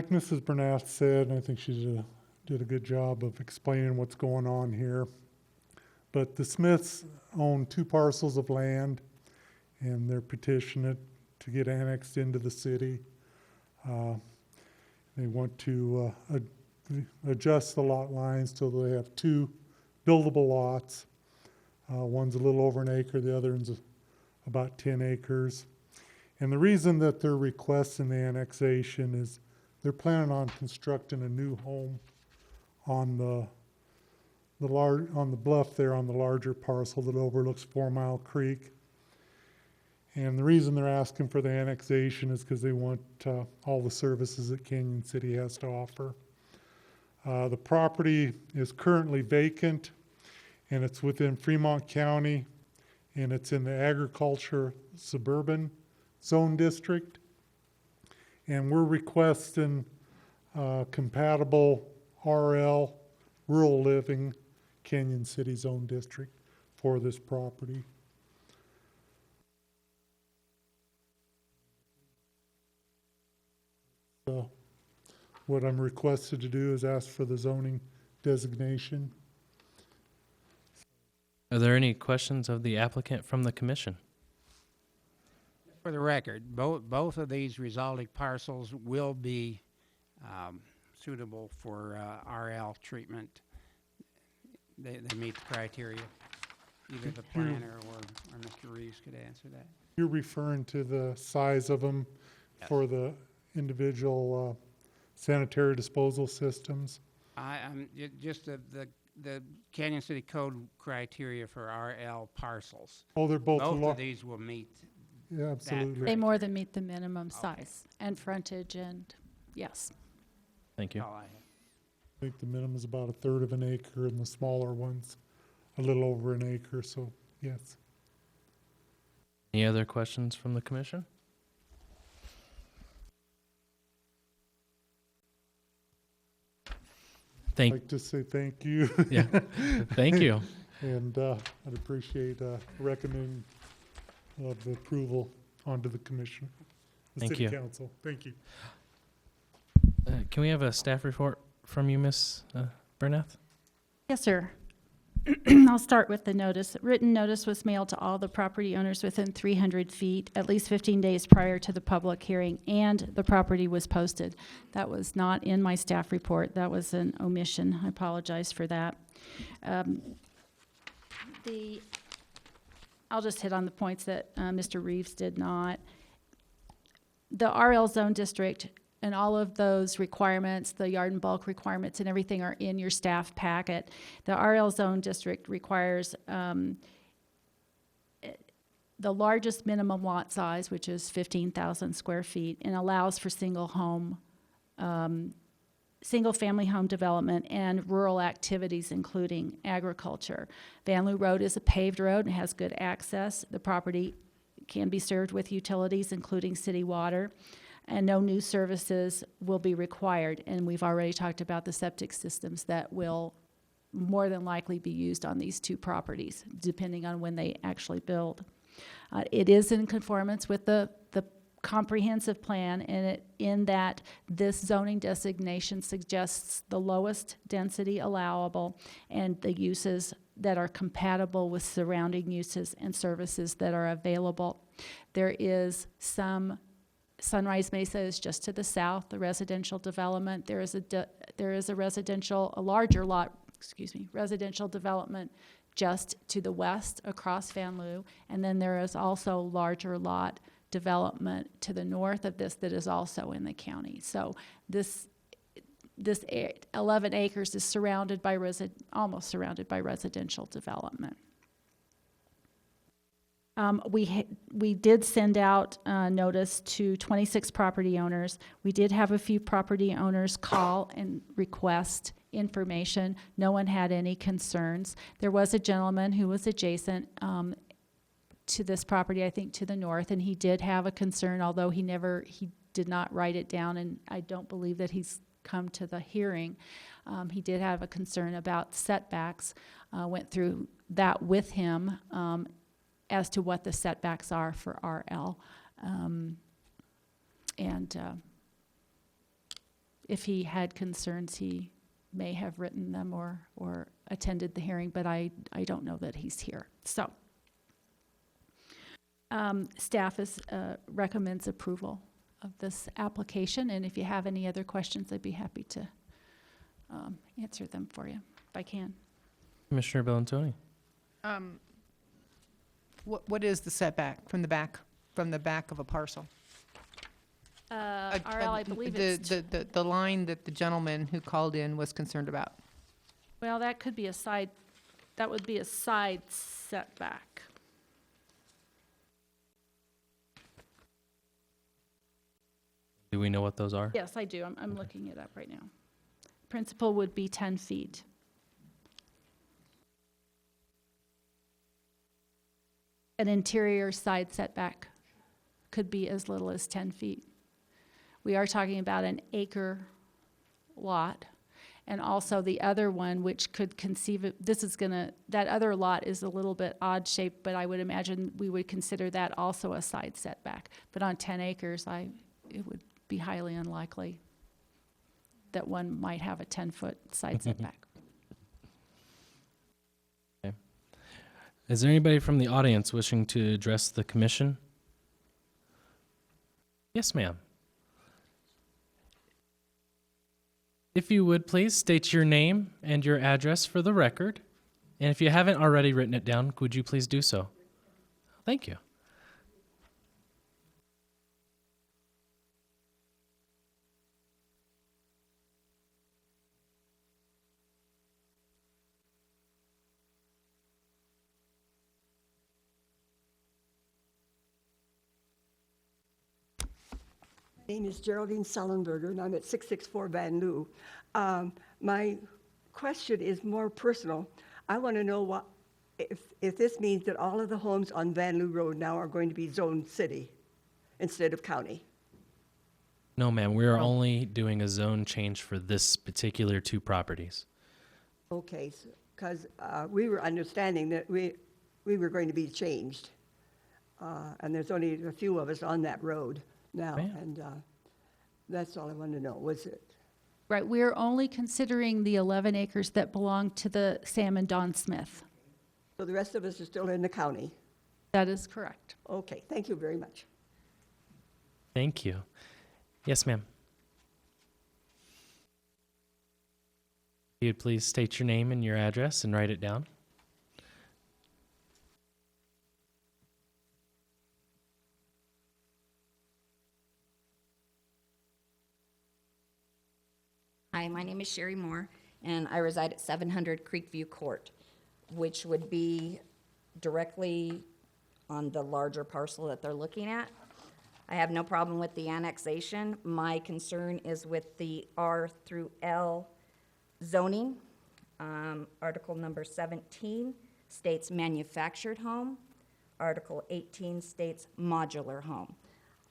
Mrs. Bernath said, and I think she did a good job of explaining what's going on here. But the Smiths own 2 parcels of land, and they're petitioning it to get annexed into the city. They want to adjust the lot lines so they have 2 buildable lots. One's a little over an acre, the other one's about 10 acres. And the reason that they're requesting the annexation is they're planning on constructing a new home on the bluff there on the larger parcel that overlooks 4 Mile Creek. And the reason they're asking for the annexation is because they want all the services that Canyon City has to offer. The property is currently vacant, and it's within Fremont County, and it's in the agriculture suburban zone district. And we're requesting compatible RL, rural living, Canyon City zone district for this property. So what I'm requested to do is ask for the zoning designation. Are there any questions of the applicant from the commission? For the record, both of these resulting parcels will be suitable for RL treatment. They meet the criteria. Either the planner or Mr. Reeves could answer that. You're referring to the size of them for the individual sanitary disposal systems? Just the Canyon City Code criteria for RL parcels. Oh, they're both. Both of these will meet. Yeah, absolutely. They more than meet the minimum size and frontage and, yes. Thank you. All I have. I think the minimum is about 1/3 of an acre, and the smaller ones a little over an acre, so yes. Any other questions from the commission? I'd like to say thank you. Yeah, thank you. And I'd appreciate recommending the approval onto the commission, the Thank city you. council. Thank you. Can we have a staff report from you, Ms. Bernath? Yes, sir. I'll start with the notice. Written notice was mailed to all the property owners within 300 feet, at least 15 days prior to the public hearing, and the property was posted. That was not in my staff report. That was an omission. I apologize for that. I'll just hit on the points that Mr. Reeves did not. The RL zone district and all of those requirements, the yard and bulk requirements and everything are in your staff packet. The RL zone district requires the largest minimum lot size, which is 15,000 square feet, and allows for single-family home development and rural activities, including agriculture. Van Loo Road is a paved road and has good access. The property can be served with utilities, including city water, and no new services will be required. And we've already talked about the septic systems that will more than likely be used on these two properties, depending on when they actually build. It is in conformance with the comprehensive plan, and in that this zoning designation suggests the lowest density allowable and the uses that are compatible with surrounding uses and services that are available. There is some Sunrise Mesa is just to the south, the residential development. There is a larger lot, residential development just to the west across Van Loo, and then there is also larger lot development to the north of this that is also in the county. So this 11 acres is surrounded by almost surrounded by residential development. We did send out notice to 26 property owners. We did have a few property owners call and request information. No one had any concerns. There was a gentleman who was adjacent to this property, I think to the north, and he did have a concern, although he did not write it down, and I don't believe that he's come to the hearing. He did have a concern about setbacks. Went through that with him as to what the setbacks are for RL. If he had concerns, he may have written them or attended the hearing, but I don't know that he's here. So staff recommends approval of this application, and if you have any other questions, I'd be happy to answer them for you if I can. Commissioner Bellantoni. What is the setback from the back of a parcel? RL, I believe it's the line that the gentleman who called in was concerned about. well, that could be a side. That would be a side setback. Do we know what those are? Yes, I do. I'm looking it up right now. Principal would be 10 feet. An interior side setback could be as little as 10 feet. We are talking about an acre lot. And also the other one, which could conceive of, that other lot is a little bit odd shaped, but I would imagine we would consider that also a side setback. But on 10 acres, it would be highly unlikely that one might have a 10-foot side setback. Okay. Is there anybody from the audience wishing to address the commission? Yes, ma'am. If you would please state your name and your address for the record. And if you haven't already written it down, would you please do so? Thank you. My name is Geraldine Sullenberger, and I'm at 664 Van Loo. My question is more personal. I want to know if this means that all of the homes on Van Loo Road now are going to be zoned city instead of county. No, ma'am, we are only doing a zone change for this particular two properties. Okay, because we were understanding that we were going to be changed. And there's only a few of us on that road now, and that's all I wanted to know, was it? Right, we're only considering the 11 acres that belong to the Sam and Don Smith. So the rest of us are still in the county? That is correct. Okay, thank you very much. Thank you. Yes, ma'am. If you'd please state your name and your address and write it down. Hi, my name is Sherry Moore, and I reside at 700 Creekview Court, which would be directly on the larger parcel that they're looking at. I have no problem with the annexation. My concern is with the R through L zoning. Article number 17 states manufactured home. Article 18 states modular home.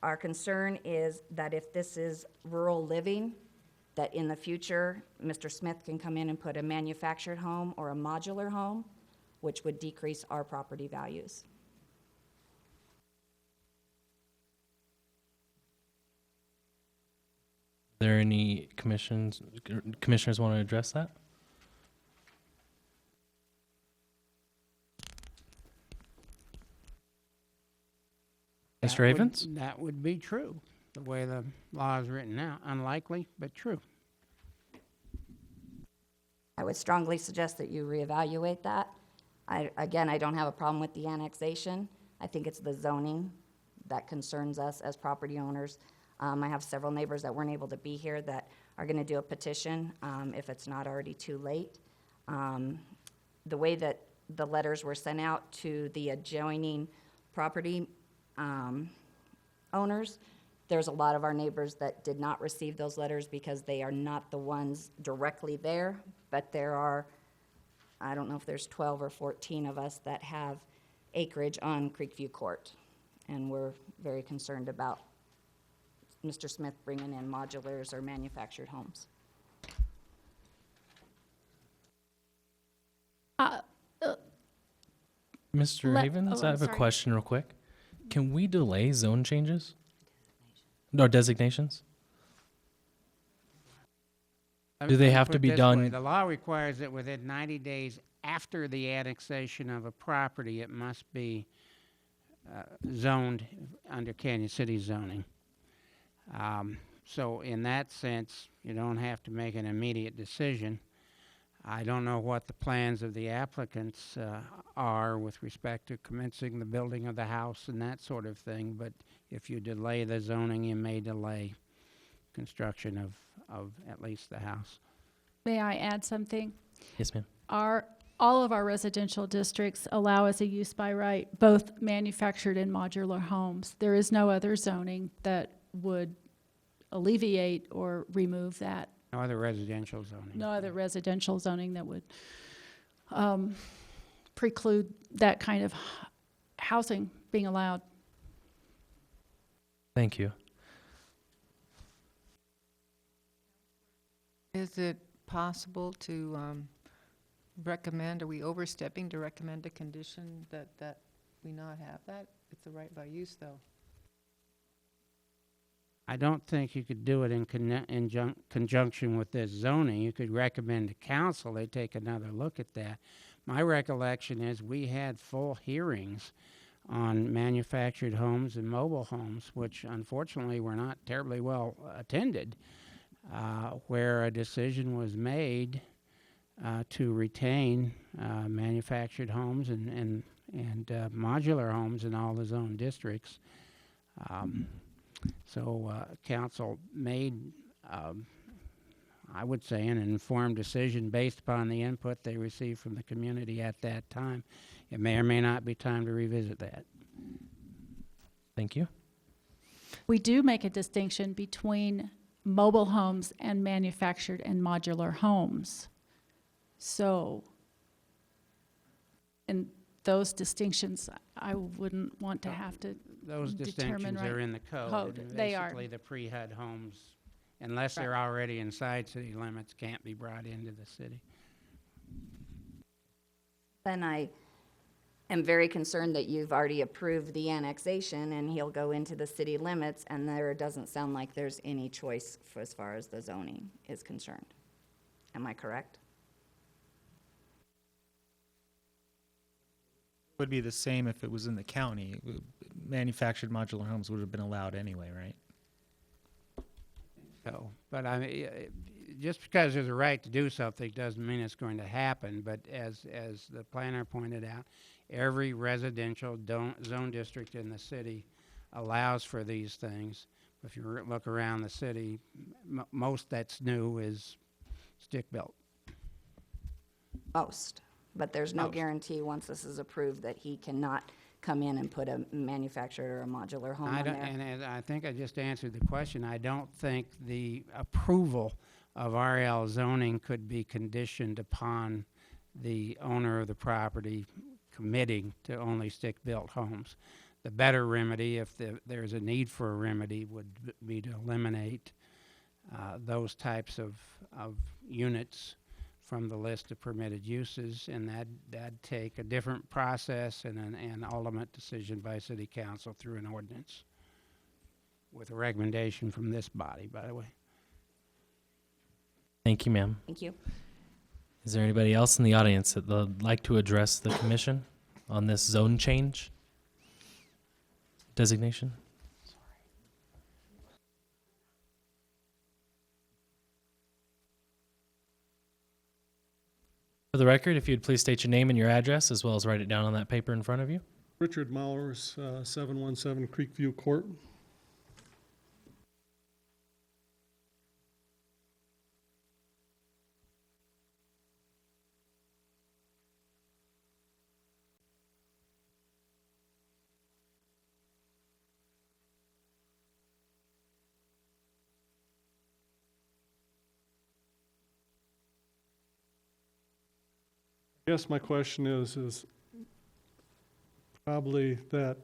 Our concern is that if this is rural living, that in the future, Mr. Smith can come in and put a manufactured home or a modular home, which would decrease our property values. Are there any commissioners want to address that? Mr. Havens? That would be true, the way the law is written now. Unlikely, but true. I would strongly suggest that you reevaluate that. Again, I don't have a problem with the annexation. I think it's the zoning that concerns us as property owners. I have several neighbors that weren't able to be here that are going to do a petition if it's not already too late. The way that the letters were sent out to the adjoining property owners, there's a lot of our neighbors that did not receive those letters because they are not the ones directly there, but there are, I don't know if there's 12 or 14 of us that have acreage on Creekview Court, and we're very concerned about Mr. Smith bringing in modulars or manufactured homes. Mr. Havens, I have a sorry. question real quick. Can we delay zone changes? No, designations? Do they have Put to it be this done- way, the law requires that within 90 days after the annexation of a property, it must be zoned under Canyon City zoning. So in that sense, you don't have to make an immediate decision. I don't know what the plans of the applicants are with respect to commencing the building of the house and that sort of thing, but if you delay the zoning, you may delay construction of at least the house. May I add something? Yes, ma'am. All of our residential districts allow as a use by right, both manufactured and modular homes. There is no other zoning that would alleviate or remove that. No other residential zoning. No other residential zoning that would preclude that kind of housing being allowed. Thank you. Is it possible to recommend, are we overstepping to recommend a condition that we not have that? It's a right by use, though. I don't think you could do it in conjunction with this zoning. You could recommend to council they take another look at that. My recollection is we had full hearings on manufactured homes and mobile homes, which unfortunately were not terribly well attended, where a decision was made to retain manufactured homes and modular homes in all the zone districts. So council made, I would say, an informed decision based upon the input they received from the community at that time. It may or may not be time to revisit that. Thank you. We do make a distinction between mobile homes and manufactured and modular homes. So, and those distinctions, I wouldn't want to have to Those determine distinctions are right- in the code. and They are. Basically, the pre-HUD homes, unless they're already inside city limits, can't be brought into the city. Then I am very concerned that you've already approved the annexation and he'll go into the city limits, and there doesn't sound like there's any choice as far as the zoning is concerned. Am I correct? Would be the same if it was in the county. Manufactured modular homes would have been allowed anyway, right? So, but I mean, just because there's a right to do something doesn't mean it's going to happen. But as the planner pointed out, every residential zone district in the city allows for these things. If you look around the city, most that's new is stick-built. Most, but there's no Most. guarantee once this is approved that he cannot come in and put a manufactured or a modular home I on don't, there. and I think I just answered the question. I don't think the approval of RL zoning could be conditioned upon the owner of the property committing to only stick-built homes. The better remedy, if there's a need for a remedy, would be to eliminate those types of units from the list of permitted uses, and that'd take a different process and an ultimate decision by city council through an ordinance, with a recommendation from this body, by the way. Thank you, ma'am. Thank you. Is there anybody else in the audience that would like to address the commission on this zone change designation? For the record, if you'd please state your name and your address, as well as write it down on that paper in front of you. Richard Mowers, 717 Creekview Court. I guess my question is probably that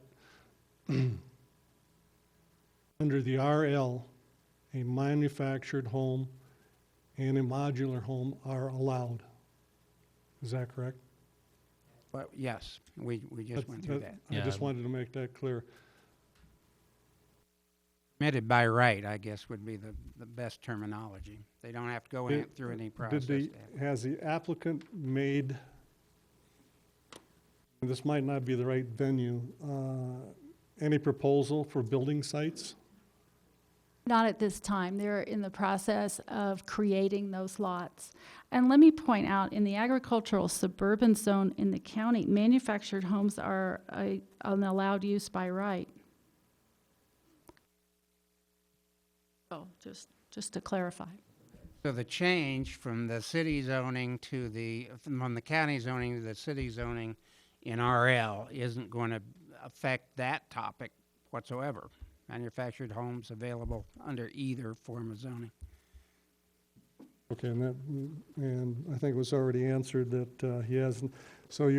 under the RL, a manufactured home and a modular home are allowed. Is that correct? But yes, we just went through that. I just wanted to make that clear. Permitted by right, I guess, would be the best terminology. They don't have to go through any process. Has the applicant made, and this might not be the right venue, any proposal for building sites? Not at this time. They're in the process of creating those lots. And let me point out, in the agricultural suburban zone in the county, manufactured homes are an allowed use by right. So just to clarify. So the change from the city zoning to from the county zoning to the city zoning in RL isn't going to affect that topic whatsoever. Manufactured homes available under either form of zoning. Okay, and I think it was already answered that he hasn't. So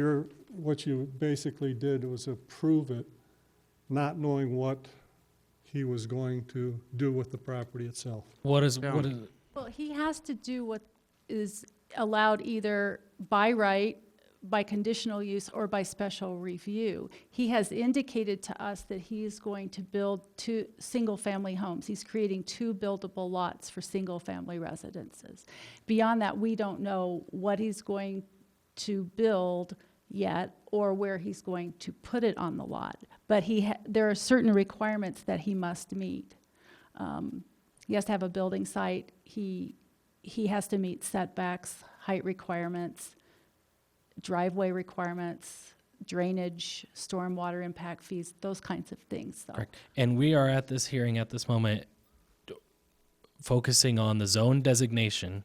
what you basically did was approve it, not knowing what he was going to do with the property itself. What is Well, he has to do what is allowed either by right, by conditional use, or by special review. He has indicated to us that he is going to build 2 single-family homes. He's creating 2 buildable lots for single-family residences. Beyond that, we don't know what he's going to build yet or where he's going to put it on the lot. But there are certain requirements that he must meet. He has to have a building site. He has to meet setbacks, height requirements, driveway requirements, drainage, stormwater impact fees, those kinds of things. So. correct? And we are at this hearing at this moment focusing on the zone designation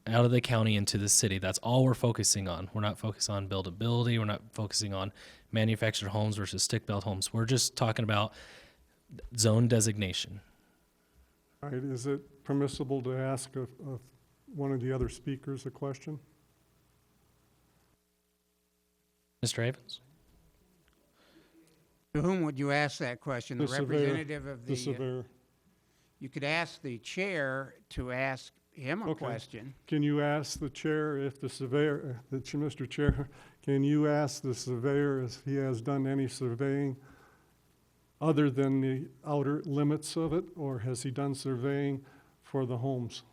out of the county into the city. That's all we're focusing on. We're not focused on buildability. We're not focusing on manufactured homes versus stick-built homes. We're just talking about zone designation. All right, is it permissible to ask one of the other speakers a question? Mr. Havens? To whom would you ask that question? The surveyor. representative of The surveyor. You could ask the chair to ask him a Okay. question. Can you ask the chair if the surveyor, Mr. Chair, can you ask the surveyor if he has done any surveying other than the outer limits of it, or has he done surveying for the homes?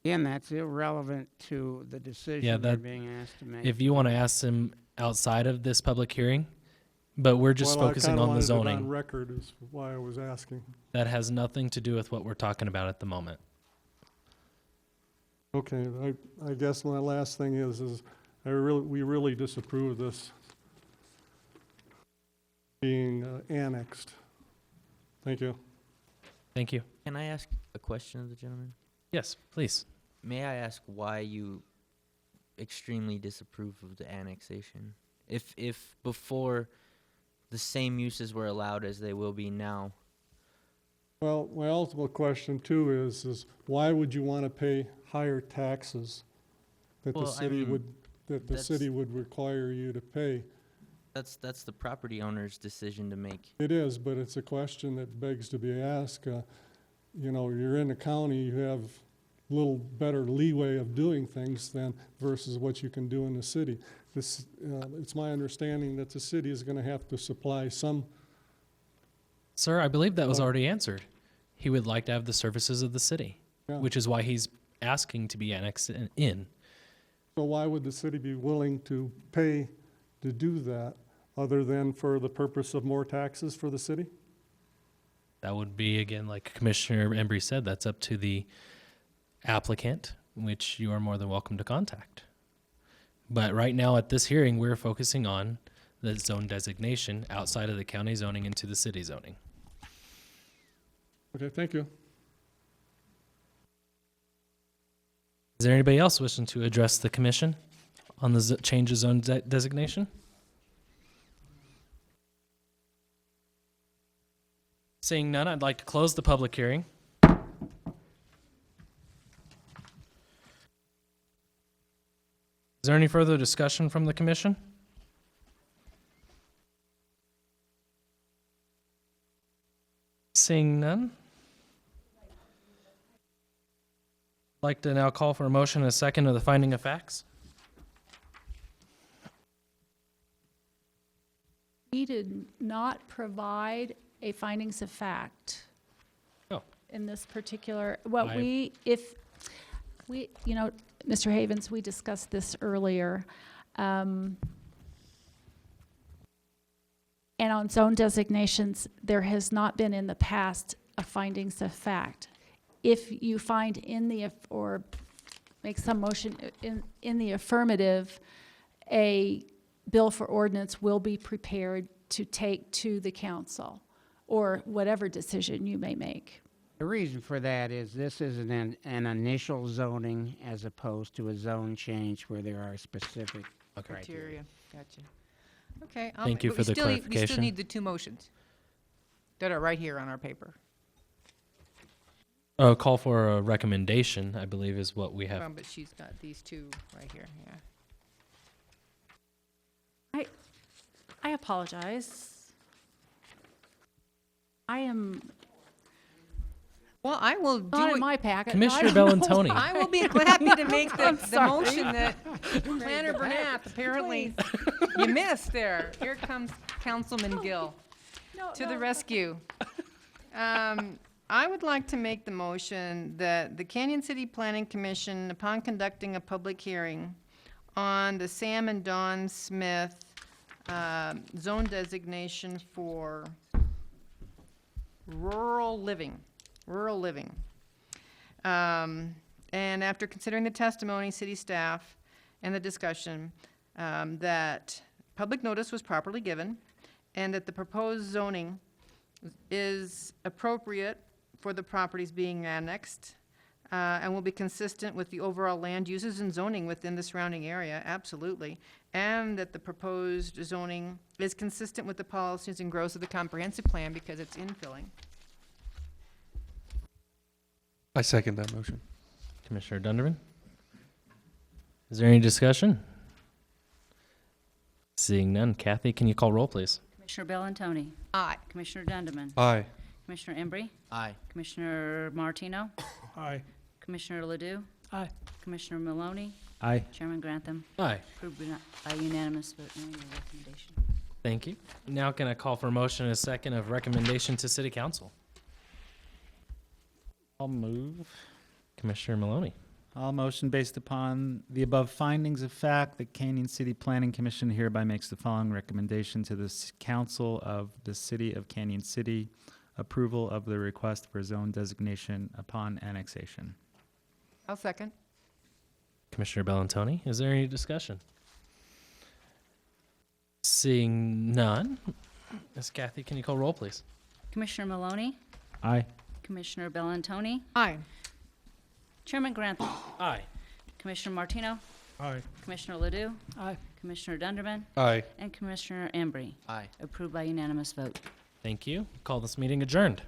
Again, that's irrelevant to the decision they're being asked to make. If you want to ask him outside of this public hearing, but we're just focusing on the zoning. Well, I kind of wanted it on record is why I was asking. That has nothing to do with what we're talking about at the moment. Okay, I guess my last thing is we really disapprove this being annexed. Thank you. Thank you. Can I ask a question of the gentleman? Yes, please. May I ask why you extremely disapprove of the annexation? If before the same uses were allowed as they will be now? Well, my ultimate question too is why would you want to pay higher taxes that Well, the I city mean, would, that the that's- city would require you to pay? That's the property owner's decision to make. It is, but it's a question that begs to be asked. You know, you're in the county, you have a little better leeway of doing things than versus what you can do in the city. This, it's my understanding that the city is going to have to supply some. Sir, I believe that was already answered. He would like to have the services of the city, Yeah. which is why he's asking to be annexed in. So why would the city be willing to pay to do that, other than for the purpose of more taxes for the city? That would be, again, like Commissioner Embry said, that's up to the applicant, which you are more than welcome to contact. But right now at this hearing, we're focusing on the zone designation outside of the county zoning into the city zoning. Okay, thank you. Is there anybody else wishing to address the commission on the change of zone designation? Seeing none, I'd like to close the public hearing. Is there any further discussion from the commission? Seeing none. I'd like to now call for a motion and a second of the finding of facts. We did not provide a findings of fact. Oh. In this particular, what I- we, if, we, you know, Mr. Havens, we discussed this earlier. And on zone designations, there has not been in the past a findings of fact. If you find in the, or make some motion in the affirmative, a bill for ordinance will be prepared to take to the council, or whatever decision you may make. The reason for that is this is an initial zoning as opposed to a zone change where there are specific criteria. Criteria, gotcha. Okay. Thank you but for we the still need- We clarification. still need the two motions that are right here on our paper. Call for a recommendation, I believe, is what we have. But she's got these two right here, yeah. I apologize. I am Well, I will do not in it. my packet. Commissioner I don't know Bellantoni. I will be happy to make I'm the sorry. motion that Planner Bernath, apparently, you missed there. Here comes Councilman Gill to the rescue. I would like to make the motion that the Canyon City Planning Commission, upon conducting a public hearing on the Sam and Don Smith zone designation for rural living. And after considering the testimony, city staff, and the discussion, that public notice was properly given, and that the proposed zoning is appropriate for the properties being annexed, and will be consistent with the overall land uses and zoning within the surrounding area, absolutely. And that the proposed zoning is consistent with the policies and growth of the comprehensive plan because it's infilling. I second that motion. Commissioner Dunderman? Is there any discussion? Seeing none. Kathy, can you call roll, please? Commissioner Bellantoni. Aye. Commissioner Dunderman. Aye. Commissioner Embry. Aye. Commissioner Martino. Aye. Commissioner Ledoux. Aye. Commissioner Maloney. Aye. Chairman Grantham. Aye. Approved by unanimous vote, no, your recommendation. Thank you. Now can I call for a motion and a second of recommendation to City Council? I'll move. Commissioner Maloney. All motion based upon the above findings of fact, the Canyon City Planning Commission hereby makes the following recommendation to the council of the City of Canyon City: approval of the request for zone designation upon annexation. I'll second. Commissioner Bellantoni, is there any discussion? Seeing none. Ms. Kathy, can you call roll, please? Commissioner Maloney. Aye. Commissioner Bellantoni, Aye. Chairman Grantham, Aye. Commissioner Martino, Aye. Commissioner Ledoux, Aye. Commissioner Dunderman, Aye. and Commissioner Embry. Aye. Approved by unanimous vote. Thank you. Call this meeting adjourned.